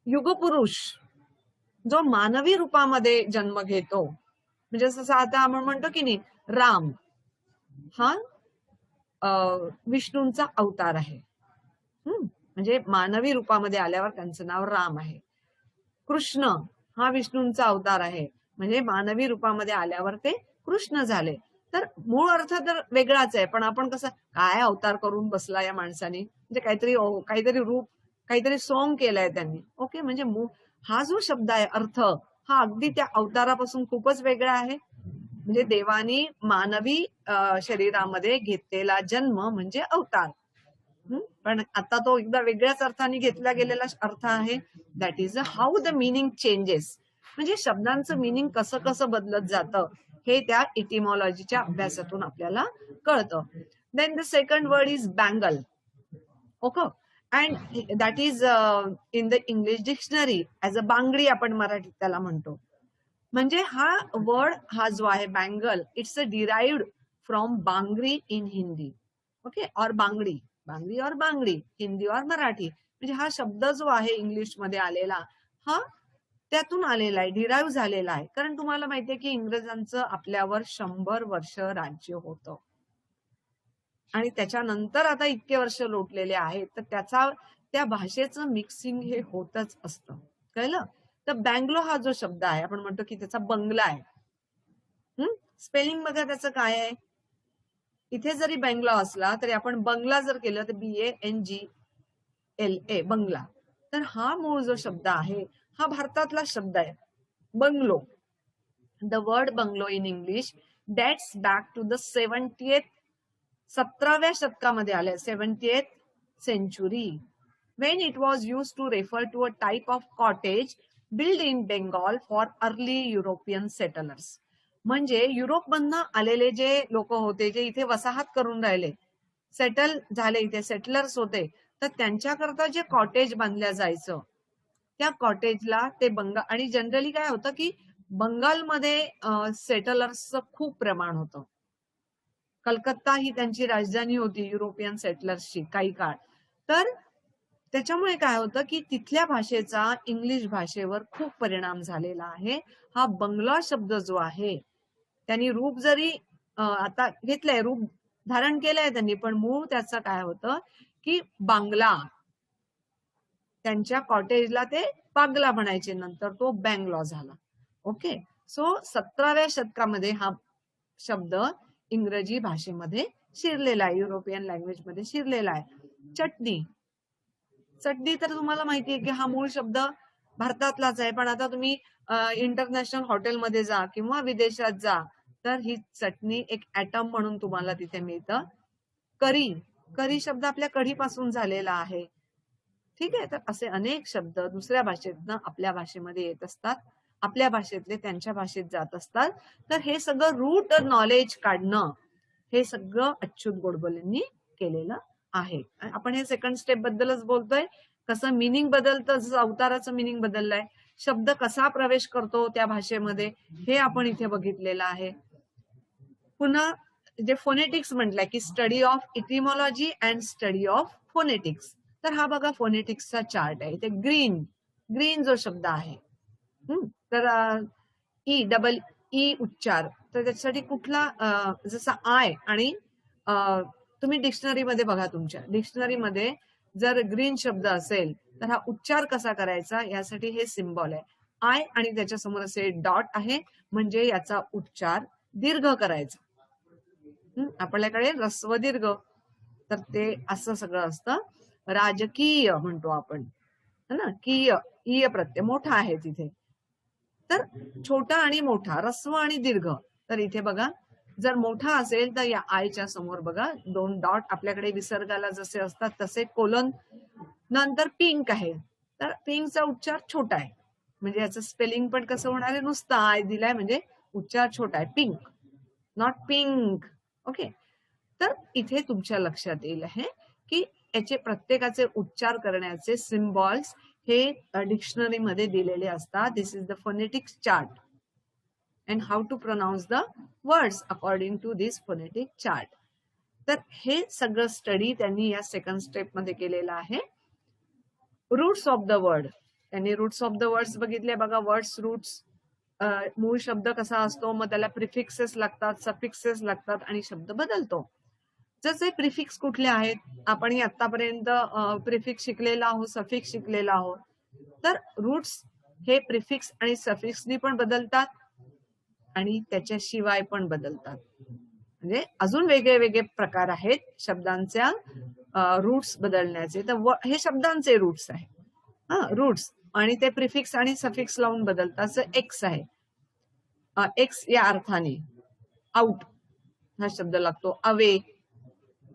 युगपुरुष जो मानवी रूपामध्ये जन्म घेतो, म्हणजे जसं आता आपण म्हणतो की नाही, राम हा विष्णूंचा अवतार आहे. म्हणजे मानवी रूपामध्ये आल्यावर त्यांचं नाव राम आहे. कृष्ण हा विष्णूंचा अवतार आहे, म्हणजे मानवी रूपामध्ये आल्यावर ते कृष्ण झाले. तर मूळ अर्थ तर वेगळाच आहे, पण आपण कसं काय अवतार करून बसला या माणसाने, म्हणजे काहीतरी रूप, काहीतरी सॉंग केलंय त्यांनी. ओके, म्हणजे हा जो शब्द आहे अर्थ हा अगदी त्या अवतारापासून खूपच वेगळा आहे. म्हणजे देवानी मानवी शरीरामध्ये घेतलेला जन्म म्हणजे अवतार. पण आता तो एकदा वेगळ्याच अर्थाने घेतला गेलेला अर्थ आहे. That is how the meaning changes, म्हणजे शब्दांचं मिनिंग कसं कसं बदलत जातं हे त्या इटिमॉलॉजीच्या अभ्यासातून आपल्याला कळतं. Then the second word is bangle. Okay, and that is in the English dictionary as a बांगडी, आपण मराठीत त्याला म्हणतो. म्हणजे हा वर्ड हा जो आहे bangle, it's a derived from बांगरी in Hindi. Okay, और बांगडी, बांगडी और बांगडी, हिंदी और मराठी. म्हणजे हा शब्द जो आहे इंग्लिश मध्ये आलेला हा त्यातून आलेला आहे, डिराईव्ह झालेला आहे. कारण तुम्हाला माहितीये की इंग्रजांचं आपल्यावर 100 वर्ष राज्य होतं आणि त्याच्यानंतर आता इतके वर्ष लोटलेले आहेत, तर त्या भाषेचं मिक्सिंग हे होतच असतं. कळलं? तर बँगलो हा जो शब्द आहे, आपण म्हणतो की त्याचा बंगला आहे. स्पेलिंग बघा त्याचं काय आहे. इथे जरी बँगलो असला तरी आपण बंगला जर केलं तर BANGLA, बंगला. तर हा मूळ जो शब्द आहे हा भारतातला शब्द आहे, bungalow. The word bungalow in English dates back to the 17व्या शतकामध्ये आले, 70th century, when it was used to refer to a type of cottage built in Bengal for early European settlers. म्हणजे युरोपमधनं आलेले जे लोक होते, जे इथे वसाहत करून राहिले, सेटल झाले, इथे सेटलर्स होते, तर त्यांच्याकरता जे कॉटेज बांधल्या जायचं त्या कॉटेजला ते आणि जनरली काय होतं की बंगालमध्ये सेटलर्सचं खूप प्रमाण होतं. कलकत्ता ही त्यांची राजधानी होती युरोपियन सेटलर्सची काही काळ. तर त्याच्यामुळे काय होतं की तिथल्या भाषेचा इंग्लिश भाषेवर खूप परिणाम झालेला आहे. हा बंगला शब्द जो आहे त्यांनी रूप जरी आता घेतलंय, रूप धारण केलंय त्यांनी, पण मूळ त्याचं काय होतं की बांगला. त्यांच्या कॉटेजला ते बांगला म्हणायचे, नंतर तो बँगलॉ झाला. ओके, सो 17व्या शतकामध्ये हा शब्द इंग्रजी भाषेमध्ये शिरलेला आहे, युरोपियन लँग्वेज मध्ये शिरलेला आहे. चटणी, चटणी तर तुम्हाला माहितीये की हा मूळ शब्द भारतातलाच आहे, पण आता तुम्ही इंटरनॅशनल हॉटेलमध्ये जा किंवा विदेशात जा तर ही चटणी एक ऍटम म्हणून तुम्हाला तिथे मिळतं. करी, करी शब्द आपल्या कढीपासून झालेला आहे. ठीक आहे, तर असे अनेक शब्द दुसऱ्या भाषेतनं आपल्या भाषेमध्ये येत असतात, आपल्या भाषेतले त्यांच्या भाषेत जात असतात. तर हे सगळं रूट नॉलेज काढणं हे सगळं अच्युत गोडबोलेंनी केलेलं आहे. आपण हे सेकंड स्टेप बद्दलच बोलतोय. कसं मिनिंग बदलतं, जसं अवताराचं मिनिंग बदललंय, शब्द कसा प्रवेश करतो त्या भाषेमध्ये हे आपण इथे बघितलेलं आहे. पुन्हा जे फोनेटिक्स म्हटलंय की study of etymology and study of phonetics. तर हा बघा फोनेटिक्सचा चार्ट आहे. इथे ग्रीन जो शब्द आहे, तर ई डबल ई उच्चार, तर त्याच्यासाठी कुठला जसा आय आणि तुम्ही डिक्शनरीमध्ये बघा, तुमच्या डिक्शनरीमध्ये जर ग्रीन शब्द असेल तर हा उच्चार कसा करायचा यासाठी हे सिम्बॉल आहे. आय आणि त्याच्यासमोर असे डॉट आहे, म्हणजे याचा उच्चार दीर्घ करायचा. आपल्याकडे ऱ्हस्व दीर्घ, तर ते असं सगळं असतं. राजकीय म्हणतो आपण, है ना, कीय ईय प्रत्यय मोठा आहे तिथे. तर छोटा आणि मोठा, ऱ्हस्व आणि दीर्घ. तर इथे बघा, जर मोठा असेल तर या आयच्या समोर बघा 2 डॉट, आपल्याकडे विसर्गाला जसे असतात तसे कोलन, नंतर पिंक आहे, तर पिंकचा उच्चार छोटा आहे, म्हणजे याचं स्पेलिंग पण कसं होणार आहे, नुसतं आय दिलाय म्हणजे उच्चार छोटा आहे, पिंक, नॉट पिंक. ओके, तर इथे तुमच्या लक्षात येईल आहे की याचे प्रत्येकाचे उच्चार करण्याचे सिम्बॉल्स हे डिक्शनरीमध्ये दिलेले असतात. This is the phonetics chart and how to pronounce the words according to this phonetic chart. तर हे सगळं स्टडी त्यांनी या सेकंड स्टेप मध्ये केलेलं आहे. रूट्स ऑफ द वर्ड, त्यांनी रूट्स ऑफ द वर्ड्स बघितले बघा. वर्ड्स रूट्स, मूळ शब्द कसा असतो, मग त्याला प्रिफिक्सेस लागतात, सफिक्सेस लागतात आणि शब्द बदलतो. जसे प्रिफिक्स कुठले आहेत, आपण आतापर्यंत प्रिफिक्स शिकलेला आहोत, सफिक्स शिकलेला आहोत. तर रूट्स हे प्रिफिक्स आणि सफिक्सनी पण बदलतात आणि त्याच्याशिवाय पण बदलतात. म्हणजे अजून वेगळे वेगळे प्रकार आहेत शब्दांच्या रूट्स बदलण्याचे. तर हे शब्दांचे रूट्स आहे, रूट्स, आणि ते प्रिफिक्स आणि सफिक्स लावून बदलतात. जसं एक्स आहे, एक्स या अर्थाने आउट हा शब्द लागतो. अवे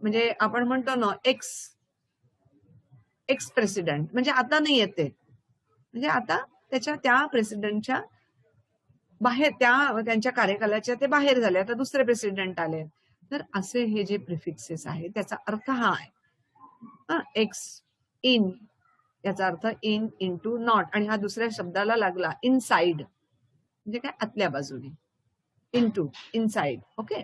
म्हणजे आपण म्हणतो ना, एक्स प्रेसिडेंट, म्हणजे आता नाही येते, म्हणजे आता त्या प्रेसिडेंटच्या बाहेर, त्यांच्या कार्यकालाच्या ते बाहेर झाले, आता दुसरे प्रेसिडेंट आले. तर असे हे जे प्रिफिक्सेस आहेत त्याचा अर्थ हा आहे. एक्स, इन याचा अर्थ इन, इंटू, नॉट, आणि हा दुसऱ्या शब्दाला लागला इनसाइड, म्हणजे काय, आतल्या बाजूने, इंटू, इनसाइड. ओके,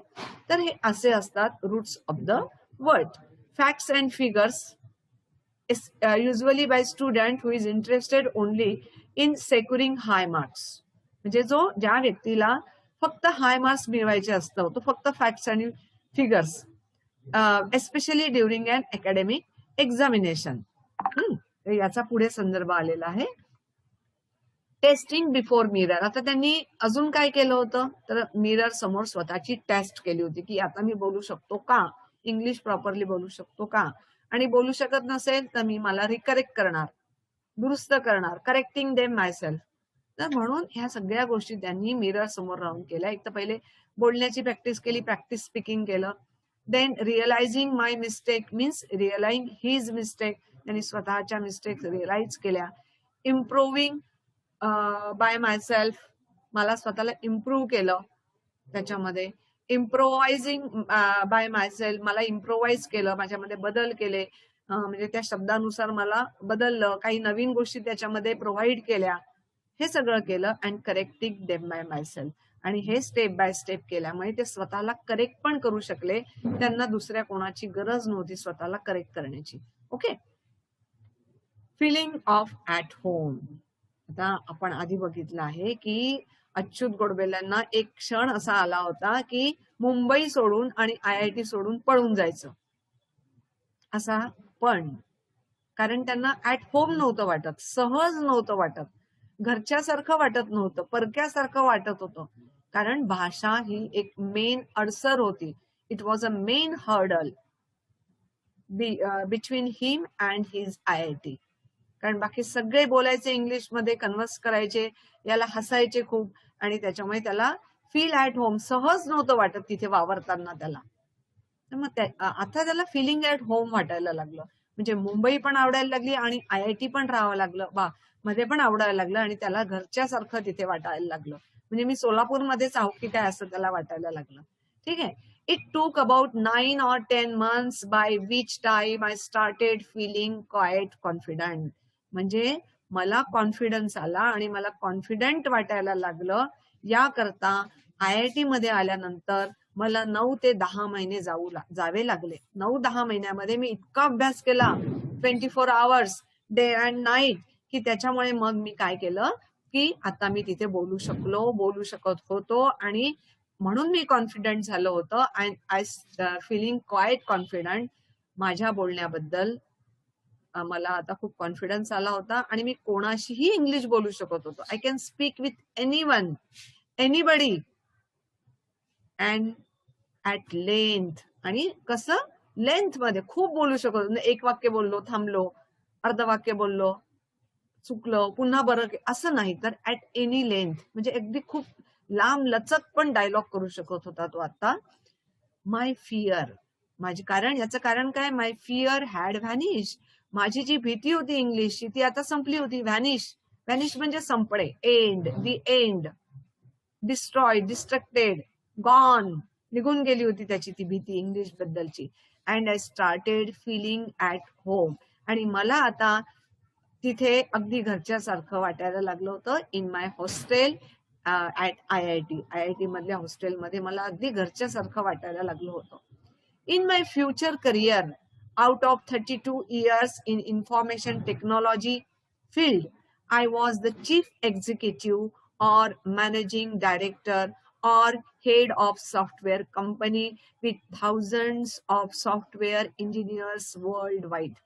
तर हे असे असतात roots of the word. Facts and figures usually by student who is interested only in securing high marks. म्हणजे ज्या व्यक्तीला फक्त हाय मार्क्स मिळवायचे असतं, तो फक्त फॅक्ट्स आणि फिगर्स, एस्पेशली ड्युरिंग अन अकॅडमिक एक्झामिनेशन. याचा पुढे संदर्भ आलेला आहे. Testing before mirror. आता त्यांनी अजून काय केलं होतं, तर मिरर समोर स्वतःची टेस्ट केली होती की आता मी बोलू शकतो का, इंग्लिश प्रॉपरली बोलू शकतो का, आणि बोलू शकत नसेल तर मी मला रिकरेक्ट करणार, दुरुस्त करणार, करेक्टिंग देम मायसेल्फ. तर म्हणून ह्या सगळ्या गोष्टी त्यांनी मिरर समोर राहून केल्या. एक तर पहिले बोलण्याची प्रॅक्टिस केली, प्रॅक्टिस स्पीकिंग केलं. देन रिअलायझिंग माय मिस्टेक मीन्स रिअलाइंग हिज मिस्टेक, त्यांनी स्वतःच्या मिस्टेक रिअलाइज केल्या. इम्प्रोव्हिंग बाय मायसेल्फ, मला स्वतःला इम्प्रूव्ह केलं त्याच्यामध्ये. इम्प्रोवायझिंग बाय मायसेल्फ, मला इम्प्रोवाइज केलं, माझ्यामध्ये बदल केले, म्हणजे त्या शब्दानुसार मला बदललं, काही नवीन गोष्टी त्याच्यामध्ये प्रोव्हाइड केल्या, हे सगळं केलं. And correcting them by myself, आणि हे स्टेप बाय स्टेप केल्यामुळे ते स्वतःला करेक्ट पण करू शकले. त्यांना दुसऱ्या कोणाची गरज नव्हती स्वतःला करेक्ट करण्याची. Okay, feeling of at home. आता आपण आधी बघितलं आहे की अच्युत गोडबोलेंना एक क्षण असा आला होता की मुंबई सोडून आणि IIT सोडून पळून जायचं असा, पण कारण त्यांना ऍट होम नव्हतं वाटत, सहज नव्हतं वाटत, घरच्यासारखं वाटत नव्हतं, परक्यासारखं वाटत होतं. कारण भाषा ही एक मेन अडसर होती. It was a main hurdle between him and his IIT. कारण बाकी सगळे बोलायचे इंग्लिशमध्ये, कन्व्हर्स करायचे, याला हसायचे खूप, आणि त्याच्यामुळे त्याला फील ऍट होम, सहज नव्हतं वाटत तिथे वावरताना त्याला. तर मग आता त्याला फिलिंग ऍट होम वाटायला लागलं. म्हणजे मुंबई पण आवडायला लागली आणि IIT पण राहावं लागलं, मध्ये पण आवडायला लागलं, आणि त्याला घरच्यासारखं तिथे वाटायला लागलं. म्हणजे मी सोलापूरमध्येच आहो की काय असं त्याला वाटायला लागलं. ठीक आहे. It took about 9 or 10 months by which time I started feeling quite confident. म्हणजे मला कॉन्फिडन्स आला आणि मला कॉन्फिडंट वाटायला लागलं. याकरता IIT मध्ये आल्यानंतर मला 9 ते 10 महिने जावे लागले. 9-10 महिन्यामध्ये मी इतका अभ्यास केला 24 आवर्स डे अँड नाईट की त्याच्यामुळे मग मी काय केलं की आता मी तिथे बोलू शकत होतो आणि म्हणून मी कॉन्फिडंट झालं होतं. I feeling quite confident. माझ्या बोलण्याबद्दल मला आता खूप कॉन्फिडन्स आला होता आणि मी कोणाशीही इंग्लिश बोलू शकत होतो. I can speak with anyone, anybody and at length. आणि कसं लेंथ मध्ये खूप बोलू शकत होतो. एक वाक्य बोललो, थांबलो, अर्ध वाक्य बोललो, चुकलं, पुन्हा बरं, असं नाही तर ऍट एनी लेंथ. म्हणजे अगदी खूप लांब लचक पण डायलॉग करू शकत होता तो आता. माय फिअर, याचं कारण काय? माय फिअर हॅड व्हॅनिश. माझी जी भीती होती इंग्लिशची ती आता संपली होती. व्हॅनिश म्हणजे संपणे, एंड, दी एंड, डिस्ट्रॉय, डिस्ट्रक्टेड, गॉन, निघून गेली होती त्याची ती भीती इंग्लिश बद्दलची. And I started feeling at home. आणि मला आता तिथे अगदी घरच्यासारखं वाटायला लागलं होतं. In my hostel at IIT मधल्या हॉस्टेलमध्ये मला अगदी घरच्यासारखं वाटायला लागलं होतं. In my future career, out of 32 years in information technology field, I was the chief executive or managing director or head of software company with thousands of software engineers worldwide.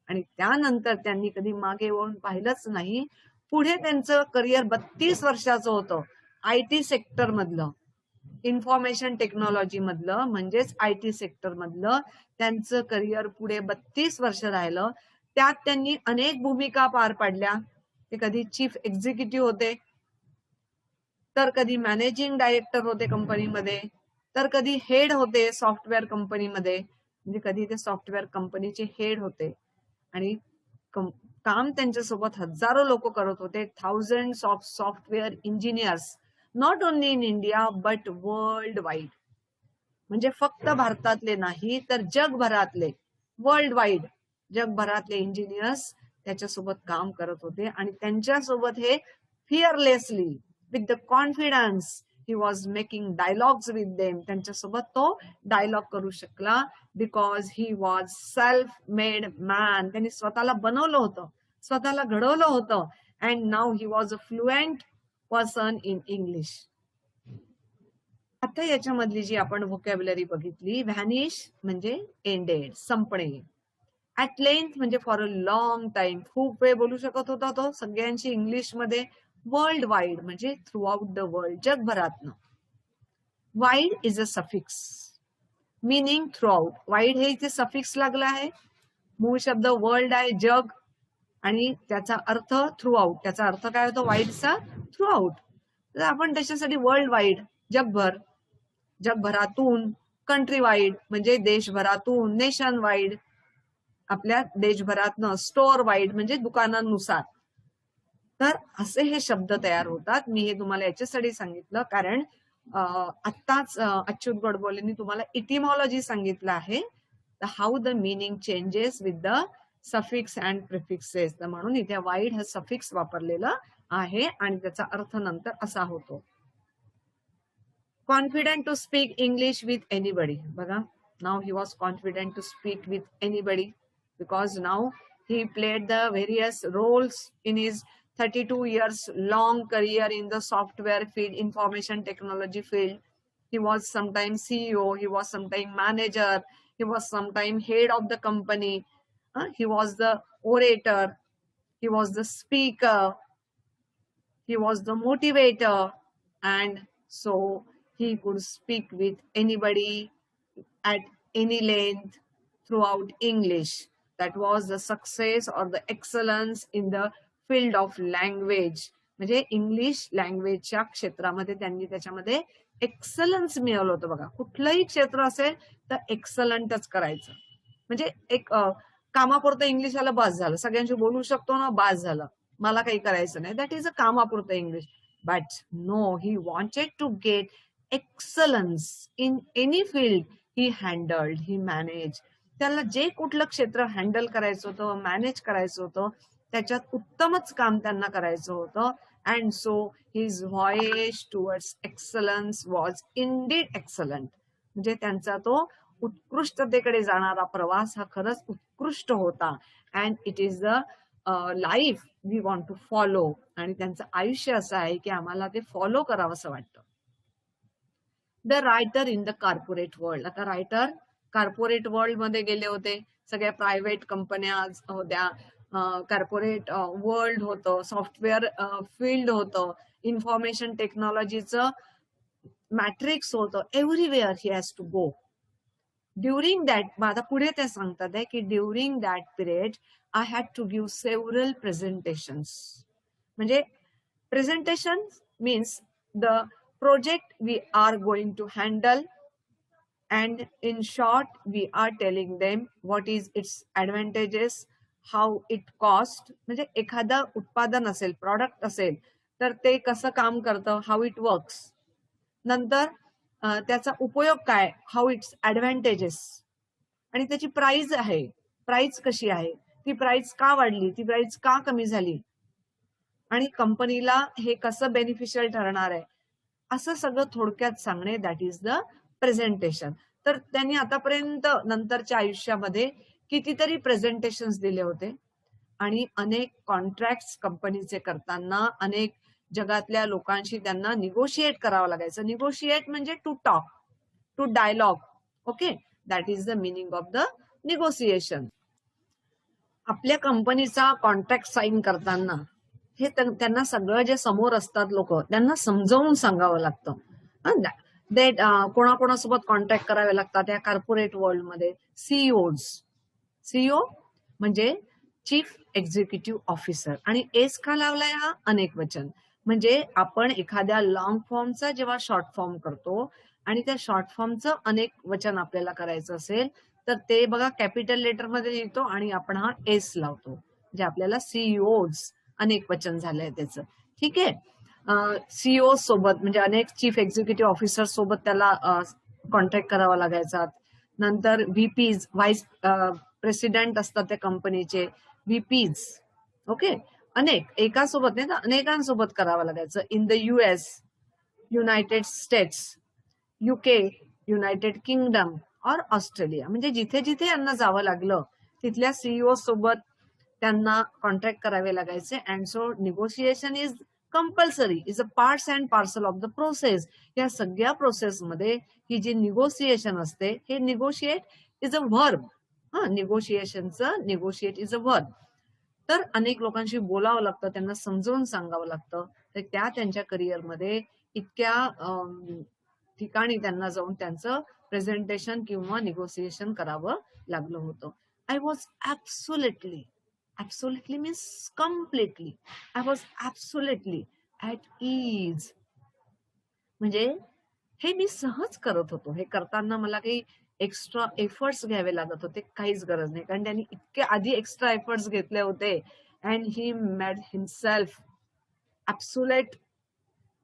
आणि त्यानंतर त्यांनी कधी मागे वळून पाहिलंच नाही. पुढे त्यांचं करिअर 32 वर्षाचं होतं. IT सेक्टर मधलं, इन्फॉर्मेशन टेक्नॉलॉजी मधलं, म्हणजेच IT सेक्टर मधलं त्यांचं करिअर पुढे 32 वर्ष राहिलं. त्यात त्यांनी अनेक भूमिका पार पाडल्या. ते कधी चीफ एक्झिक्युटिव्ह होते, तर कधी मॅनेजिंग डायरेक्टर होते कंपनीमध्ये, तर कधी हेड होते सॉफ्टवेअर कंपनीमध्ये. म्हणजे कधी ते सॉफ्टवेअर कंपनीचे हेड होते आणि काम त्यांच्यासोबत हजारो लोक करत होते. Thousands of software engineers, not only in India but world wide. म्हणजे फक्त भारतातले नाही तर जगभरातले, वर्ल्ड वाईड जगभरातले इंजिनियर्स त्याच्यासोबत काम करत होते. आणि त्यांच्यासोबत हे fearlessly, with the confidence, he was making dialogues with them. त्यांच्यासोबत तो डायलॉग करू शकला because he was self made man. त्यांनी स्वतःला बनवलं होतं, स्वतःला घडवलं होतं. And now he was a fluent person in English. आता याच्यामधली जी आपण व्होकॅब्युलरी बघितली, व्हॅनिश म्हणजे एंडेड, संपणे. ऍट लेंथ म्हणजे फॉर अ लॉंग टाइम, खूप वेळ बोलू शकत होता तो सगळ्यांशी इंग्लिशमध्ये. वर्ल्ड वाईड म्हणजे थ्रू आउट द वर्ल्ड, जगभरातनं. Wide is a suffix meaning throughout. Wide हे इथे सफिक्स लागला आहे. मूळ शब्द वर्ल्ड आहे, जग, आणि त्याचा अर्थ थ्रू आउट. त्याचा अर्थ काय होतो वाईडचा? Through out. तर आपण त्याच्यासाठी वर्ल्ड वाईड, जगभर, जगभरातून. कंट्री वाईड म्हणजे देशभरातून. नेशन वाईड आपल्या देशभरातनं. स्टोअर वाईड म्हणजे दुकानांनुसार. तर असे हे शब्द तयार होतात. मी हे तुम्हाला याच्यासाठी सांगितलं कारण आत्ताच अच्युत गोडबोलेंनी तुम्हाला इटिमॉलॉजी सांगितलं आहे, how the meaning changes with the suffix and prefixes. म्हणून इथे वाईड हा सफिक्स वापरलेला आहे आणि त्याचा अर्थ नंतर असा होतो. Confident to speak English with anybody. बघा, now he was confident to speak with anybody because now he played the various roles in his 32 years long career in the software field, information technology field. He was sometimes CEO, he was sometimes manager, he was sometimes head of the company, he was the orator, he was the speaker, he was the motivator, and so he could speak with anybody at any length throughout English. That was the success or the excellence in the field of language. म्हणजे English लँग्वेजच्या क्षेत्रामध्ये त्यांनी त्याच्यामध्ये excellence मिळवलं होतं. बघा, कुठलंही क्षेत्र असेल तर एक्सलंटच करायचं. म्हणजे एक कामापुरतं इंग्लिश आलं बास झालं, सगळ्यांशी बोलू शकतो ना बास झालं, मला काही करायचं नाही, दॅट इज अ कामापुरतं English. But no, he wanted to get excellence in any field he handled, he managed. त्याला जे कुठलं क्षेत्र हँडल करायचं होतं, मॅनेज करायचं होतं, त्याच्यात उत्तमच काम त्यांना करायचं होतं. And so his voyage towards excellence was indeed excellent. म्हणजे त्यांचा तो उत्कृष्टतेकडे जाणारा प्रवास हा खरंच उत्कृष्ट होता. And it is the life we want to follow. आणि त्यांचं आयुष्य असं आहे की आम्हाला ते फॉलो करावं असं वाटतं. The writer in the corporate world. आता रायटर कॉर्पोरेट वर्ल्ड मध्ये गेले होते, सगळ्या प्रायव्हेट कंपन्या होत्या, कॉर्पोरेट वर्ल्ड होतं, सॉफ्टवेअर फील्ड होतं, इन्फॉर्मेशन टेक्नॉलॉजीचं मॅट्रिक्स होतं. Everywhere he has to go. During that, आता पुढे ते सांगतात आहे की during that period I had to give several presentations. म्हणजे presentation means the project we are going to handle, and in short we are telling them what is its advantages, how it cost. म्हणजे एखादा उत्पादन असेल, product असेल तर ते कसं काम करतं, हाऊ इट वर्क्स. नंतर त्याचा उपयोग काय, हाऊ इट्स ऍडव्हान्टेजेस, आणि त्याची प्राइस आहे, प्राइस कशी आहे, ती प्राइस का वाढली, ती प्राइस का कमी झाली, आणि कंपनीला हे कसं बेनिफिशियल ठरणार आहे, असं सगळं थोडक्यात सांगणे. That is the presentation. तर त्यांनी आतापर्यंत नंतरच्या आयुष्यामध्ये कितीतरी प्रेझेंटेशन दिले होते आणि अनेक कॉन्ट्रॅक्ट कंपनीचे करताना अनेक जगातल्या लोकांशी त्यांना निगोशिएट करावं लागायचं. निगोशिएट म्हणजे to talk, to dialogue. Okay, that is the meaning of the negotiation. आपल्या कंपनीचा कॉन्ट्रॅक्ट साईन करताना हे त्यांना सगळं जे समोर असतात लोक, त्यांना समजावून सांगावं लागतं. कोणाकोणासोबत कॉन्ट्रॅक्ट करावे लागतात या कॉर्पोरेट वर्ल्डमध्ये. सीईओ म्हणजे चीफ एक्झिक्युटिव्ह ऑफिसर, आणि एस का लावलाय हा अनेक वचन. म्हणजे आपण एखाद्या लॉंग फॉर्मचा जेव्हा शॉर्ट फॉर्म करतो आणि त्या शॉर्ट फॉर्मचं अनेक वचन आपल्याला करायचं असेल तर ते बघा कॅपिटल लेटर मध्ये लिहितो आणि आपण हा एस लावतो. म्हणजे आपल्याला सीईओज अनेक वचन झालंय त्याचं. ठीक आहे. सीईओ सोबत म्हणजे अनेक चीफ एक्झिक्युटिव्ह ऑफिसर सोबत त्याला कॉन्टॅक्ट करावा लागायचा. नंतर व्हीपीज, व्हाईस प्रेसिडेंट असतात त्या कंपनीचे, व्हीपीज. ओके, अनेक, एकासोबत नाही तर अनेकांसोबत करावं लागायचं. In the US, United states, UK, United kingdom और ऑस्ट्रेलिया. म्हणजे जिथे जिथे यांना जावं लागलं तिथल्या सीईओ सोबत त्यांना कॉन्ट्रॅक्ट करावे लागायचे. And so negotiation is compulsory, is a parts and parcel of the process. या सगळ्या प्रोसेसमध्ये ही जी निगोशिएशन असते, हे निगोशिएट इज अ व्हर्ब. निगोशिएशनचं निगोशिएट इज अ व्हर्ब. तर अनेक लोकांशी बोलावं लागतं, त्यांना समजावून सांगावं लागतं. तर त्या त्यांच्या करिअरमध्ये इतक्या ठिकाणी त्यांना जाऊन त्यांचं प्रेझेंटेशन किंवा निगोसिएशन करावं लागलं होतं. I was absolutely means completely, I was absolutely at ease. म्हणजे हे मी सहज करत होतो. हे करताना मला काही एक्स्ट्रा एफर्ट्स घ्यावे लागत होते, काहीच गरज नाही, कारण त्यांनी इतके आधी एक्स्ट्रा एफर्ट्स घेतले होते. And he made himself absolute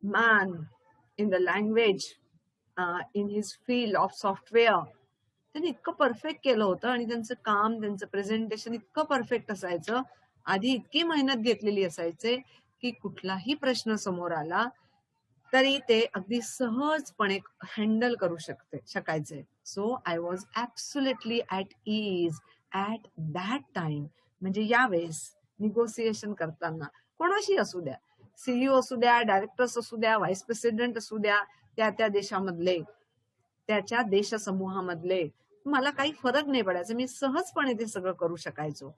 man in the language, in his field of software. त्यांनी इतकं परफेक्ट केलं होतं आणि त्यांचं काम, त्यांचं प्रेझेंटेशन इतकं परफेक्ट असायचं, आधी इतकी मेहनत घेतलेली असायचे की कुठलाही प्रश्न समोर आला तरी ते अगदी सहजपणे हँडल करू शकायचे. So I was absolutely at ease at that time. म्हणजे यावेळेस निगोसिएशन करताना कोणाशी असू द्या, सीईओ असू द्या, डायरेक्टर्स असू द्या, व्हाईस प्रेसिडेंट असू द्या, त्या देशामधले, त्याच्या देश समूहामधले, मला काही फरक नाही पडायचा. मी सहजपणे ते सगळं करू शकायचो.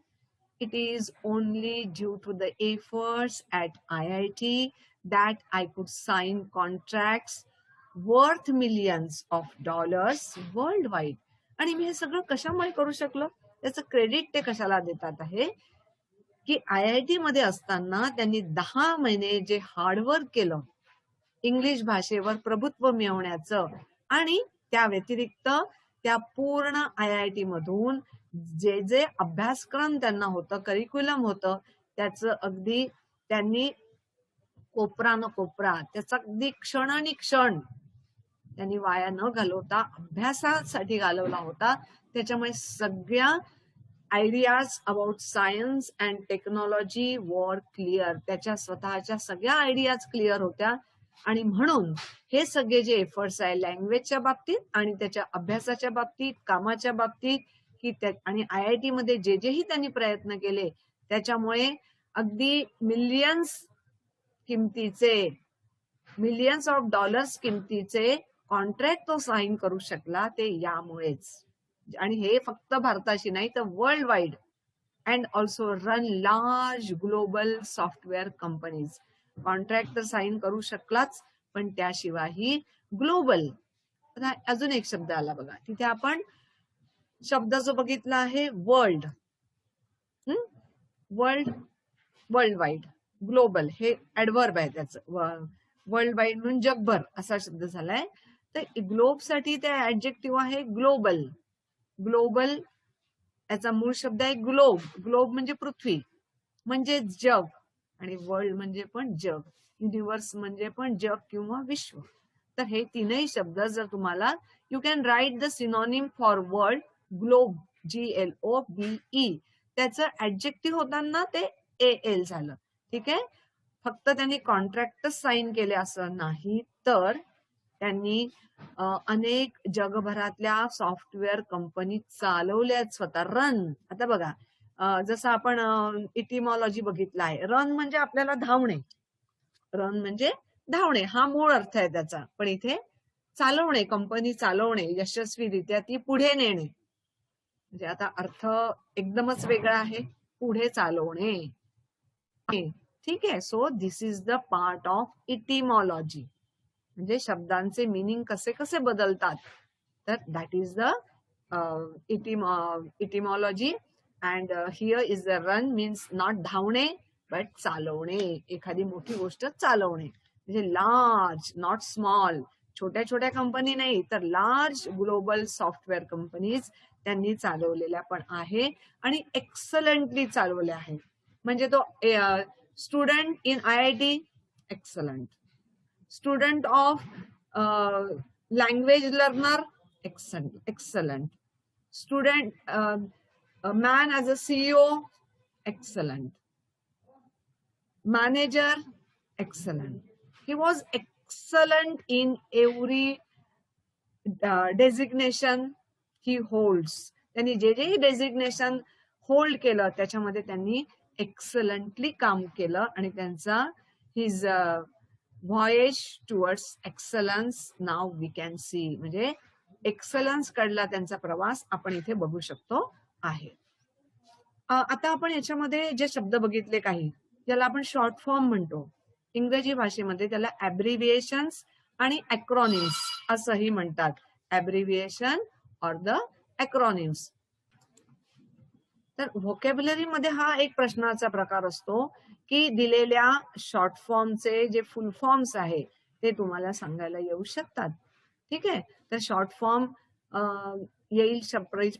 It is only due to the efforts at IIT that I could sign contracts worth millions of dollars worldwide. आणि मी हे सगळं कशामुळे करू शकलो, त्याचं क्रेडिट ते कशाला देतात आहे की IIT मध्ये असताना त्यांनी 10 महिने जे हार्डवर्क केलं इंग्लिश भाषेवर प्रभुत्व मिळवण्याचं, आणि त्या व्यतिरिक्त त्या पूर्ण IIT मधून जे जे अभ्यासक्रम त्यांना होतं, करिक्युलम होतं, त्याचं अगदी त्यांनी कोपरा न कोपरा, त्याचा अगदी क्षण आणि क्षण त्यांनी वाया न घालवता अभ्यासासाठी घालवला होता. त्याच्यामुळे सगळ्या ideas about science and technology वर क्लिअर, त्याच्या स्वतःच्या सगळ्या आयडियाज क्लिअर होत्या. आणि म्हणून हे सगळे जे एफर्ट्स आहे लँग्वेजच्या बाबतीत आणि त्याच्या अभ्यासाच्या बाबतीत, कामाच्या बाबतीत, की आणि IIT मध्ये जेही त्यांनी प्रयत्न केले त्याच्यामुळे अगदी मिलियन्स ऑफ डॉलर्स किमतीचे कॉन्ट्रॅक्ट तो साईन करू शकला, ते यामुळेच. आणि हे फक्त भारताशी नाही तर world wide, and also run large global software companies. Contract तर साईन करू शकलाच, पण त्याशिवायही ग्लोबल. अजून एक शब्द आला बघा तिथे, आपण शब्द जो बघितला आहे world, world, world wide, global हे ऍडव्हर्ब आहे त्याचं. वर्ल्ड वाईड म्हणून जगभर असा शब्द झालाय. तर ग्लोब साठी ते ऍडजेक्टिव्ह आहे ग्लोबल. ग्लोबल याचा मूळ शब्द आहे ग्लोब. ग्लोब म्हणजे पृथ्वी, म्हणजे जग, आणि वर्ल्ड म्हणजे पण जग, युनिव्हर्स म्हणजे पण जग किंवा विश्व. तर हे तीनही शब्द जर तुम्हाला, you can write the synonym for world, globe, GLOBE. त्याचं ऍडजेक्टिव्ह होताना ते AL झालं. ठीक आहे. फक्त त्यांनी कॉन्ट्रॅक्टच साईन केले असं नाही, तर त्यांनी अनेक जगभरातल्या सॉफ्टवेअर कंपनी चालवल्यात स्वतः. रन, आता बघा जसं आपण इटिमॉलॉजी बघितला आहे, रन म्हणजे आपल्याला धावणे, रन म्हणजे धावणे हा मूळ अर्थ आहे त्याचा. पण इथे चालवणे, कंपनी चालवणे, यशस्वीरित्या ती पुढे नेणे, म्हणजे आता अर्थ एकदमच वेगळा आहे, पुढे चालवणे. ठीक आहे. So this is the part of etymology, म्हणजे शब्दांचे मिनिंग कसे कसे बदलतात. तर that is the etymology. And here is the run means not धावणे बट चालवणे, एखादी मोठी गोष्ट चालवणे, म्हणजे लार्ज, नॉट स्मॉल, छोट्या छोट्या कंपनी नाही तर लार्ज ग्लोबल सॉफ्टवेअर कंपनीज त्यांनी चालवलेल्या पण आहे, आणि एक्सलंटली चालवल्या आहेत. म्हणजे तो student in IIT excellent, student of language learner excellent, student man as a CEO excellent, manager excellent. He was excellent in every designation he holds. त्यांनी जे डेझिग्नेशन होल्ड केलं त्याच्यामध्ये त्यांनी एक्सलंटली काम केलं, आणि त्यांचा his voyage towards excellence now we can see, म्हणजे एक्सलन्स कडला त्यांचा प्रवास आपण इथे बघू शकतो आहे. आता आपण याच्यामध्ये जे शब्द बघितले काही, ज्याला आपण शॉर्ट फॉर्म म्हणतो, इंग्रजी भाषेमध्ये त्याला ॲब्रिव्हिएशन्स आणि ॲक्रॉनिम्स असंही म्हणतात. ॲब्रिव्हिएशन ऑर द ॲक्रॉनिम्स. तर व्होकॅब्युलरी मध्ये हा एक प्रश्नाचा प्रकार असतो की दिलेल्या शॉर्ट फॉर्मचे जे फुल फॉर्म्स आहे ते तुम्हाला सांगायला येऊ शकतात. ठीक आहे. तर शॉर्ट फॉर्म येईल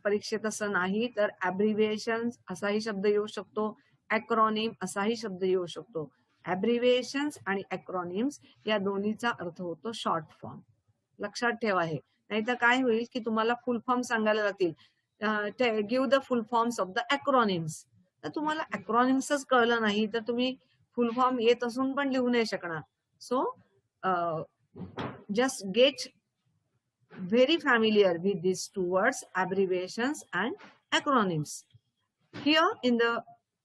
परीक्षेत असं नाही, तर ॲब्रिव्हिएशन असाही शब्द येऊ शकतो, ॲक्रॉनिम असाही शब्द येऊ शकतो. ॲब्रिव्हिएशन्स आणि ॲक्रॉनिम्स या दोन्हीचा अर्थ होतो शॉर्ट फॉर्म. लक्षात ठेवा हे, नाहीतर काय होईल की तुम्हाला फुल फॉर्म सांगायला लागतील, give the full forms of the acronyms. तर तुम्हाला ॲक्रॉनिम्सच कळलं नाही तर तुम्ही फुल फॉर्म येत असून पण लिहू नाही शकणार. So just get very familiar with these two words, abbreviations and acronyms. Here in the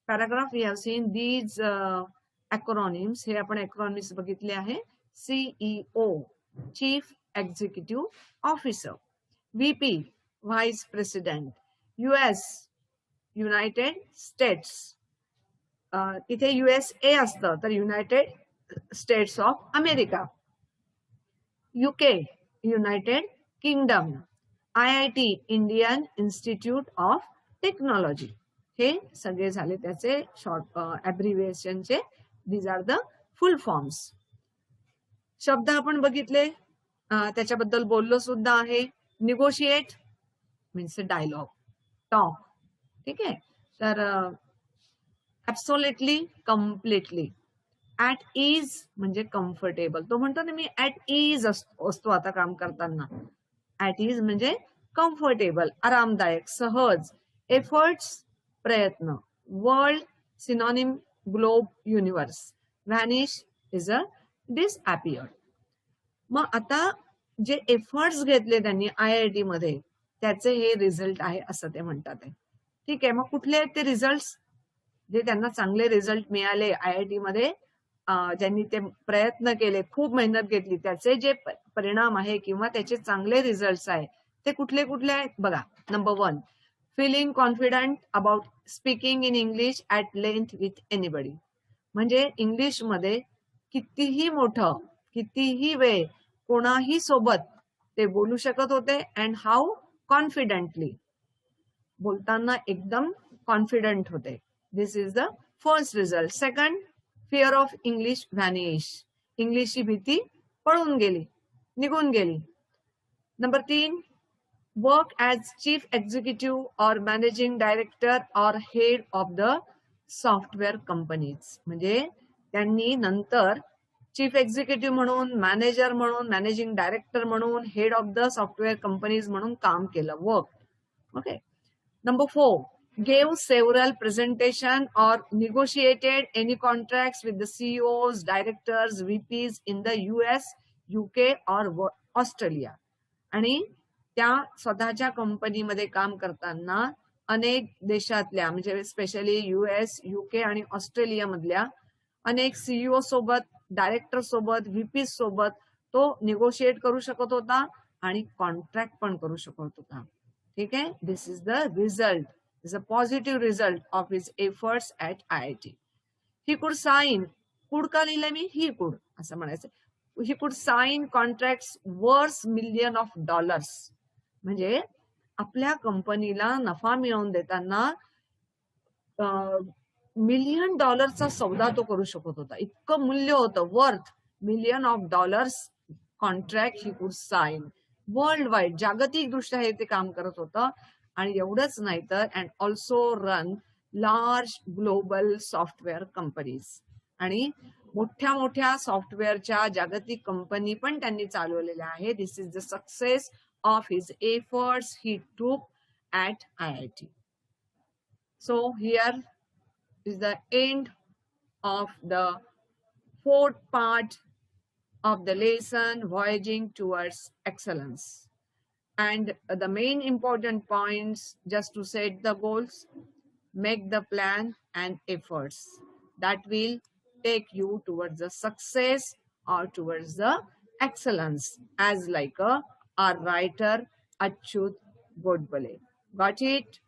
paragraph we have seen these acronyms. हे आपण acronyms बघितले आहे. CEO, Chief Executive Officer, VP, Vice President, US, United States. इथे USA असतं तर United States of America, UK, United Kingdom, IIT, Indian Institute of Technology. हे सगळे झाले त्याचे शॉर्ट ॲब्रिव्हिएशनचे. These are the full forms. शब्द आपण बघितले, त्याच्याबद्दल बोललो सुद्धा आहे. Negotiate means dialogue, talk. ठीक आहे. तर ॲब्सोल्युटली, कम्प्लिटली. ऍट इज म्हणजे कम्फर्टेबल. तो म्हणतो ना मी ऍट इज असतो आता काम करताना. ऍट इज म्हणजे कम्फर्टेबल, आरामदायक, सहज. एफर्ट्स प्रयत्न. World synonym globe universe. Vanish is a disappeared. मग आता जे एफर्ट्स घेतले त्यांनी IIT मध्ये त्याचे हे रिझल्ट आहे असं ते म्हणतात आहे. ठीक आहे, मग कुठले आहेत ते रिझल्ट जे त्यांना चांगले रिझल्ट मिळाले IIT मध्ये, ज्यांनी ते प्रयत्न केले, खूप मेहनत घेतली, त्याचे जे परिणाम आहे किंवा त्याचे चांगले रिझल्ट आहे ते कुठले कुठले आहेत बघा. Number 1, feeling confident about speaking in English at length with anybody. म्हणजे इंग्लिशमध्ये कितीही मोठं, कितीही वेळ कोणाही सोबत ते बोलू शकत होते. अँड हाऊ कॉन्फिडेंटली, बोलताना एकदम कॉन्फिडंट होते. This is the first result. Second, fear of English vanish. इंग्लिशची भीती पळून गेली, निघून गेली. Number 3, work as chief executive और मॅनेजिंग डायरेक्टर और head of the software companies. म्हणजे त्यांनी नंतर चीफ एक्झिक्युटिव्ह म्हणून, मॅनेजर म्हणून, मॅनेजिंग डायरेक्टर म्हणून, head of the software companies म्हणून काम केलं, work. Okay. Number 4, gave several presentation or negotiated any contracts with the CEOs, directors, VPs in the US, UK or Australia. आणि त्या स्वतःच्या कंपनीमध्ये काम करताना अनेक देशातल्या म्हणजे स्पेशली US, UK आणि ऑस्ट्रेलिया मधल्या अनेक सीईओ सोबत, डायरेक्टर सोबत, VP सोबत तो निगोशिएट करू शकत होता आणि कॉन्ट्रॅक्ट पण करू शकत होता. ठीक आहे. This is the result, is a positive result of his efforts at IIT. He could sign, कुड का लिहिलंय मी, ही कुड असं म्हणायचं. ही could sign contract worth $1 million. म्हणजे आपल्या कंपनीला नफा मिळवून देताना $1 million सौदा तो करू शकत होता. इतकं मूल्य होतं, worth $1 million contract he could sign. World wide, जागतिक दृष्ट्या हे ते काम करत होतं. आणि एवढंच नाही तर and also run large global software companies. आणि मोठ्या मोठ्या सॉफ्टवेअरच्या जागतिक कंपनी पण त्यांनी चालवलेल्या आहे. This is the success of his efforts he took at IIT. So here is the end of the 4th part of the lesson, voyaging towards excellence. And the main important points, just to set the goals, make the plan and efforts that will take you towards the success or towards the excellence, as like our writer Achyut Godbole. Got it?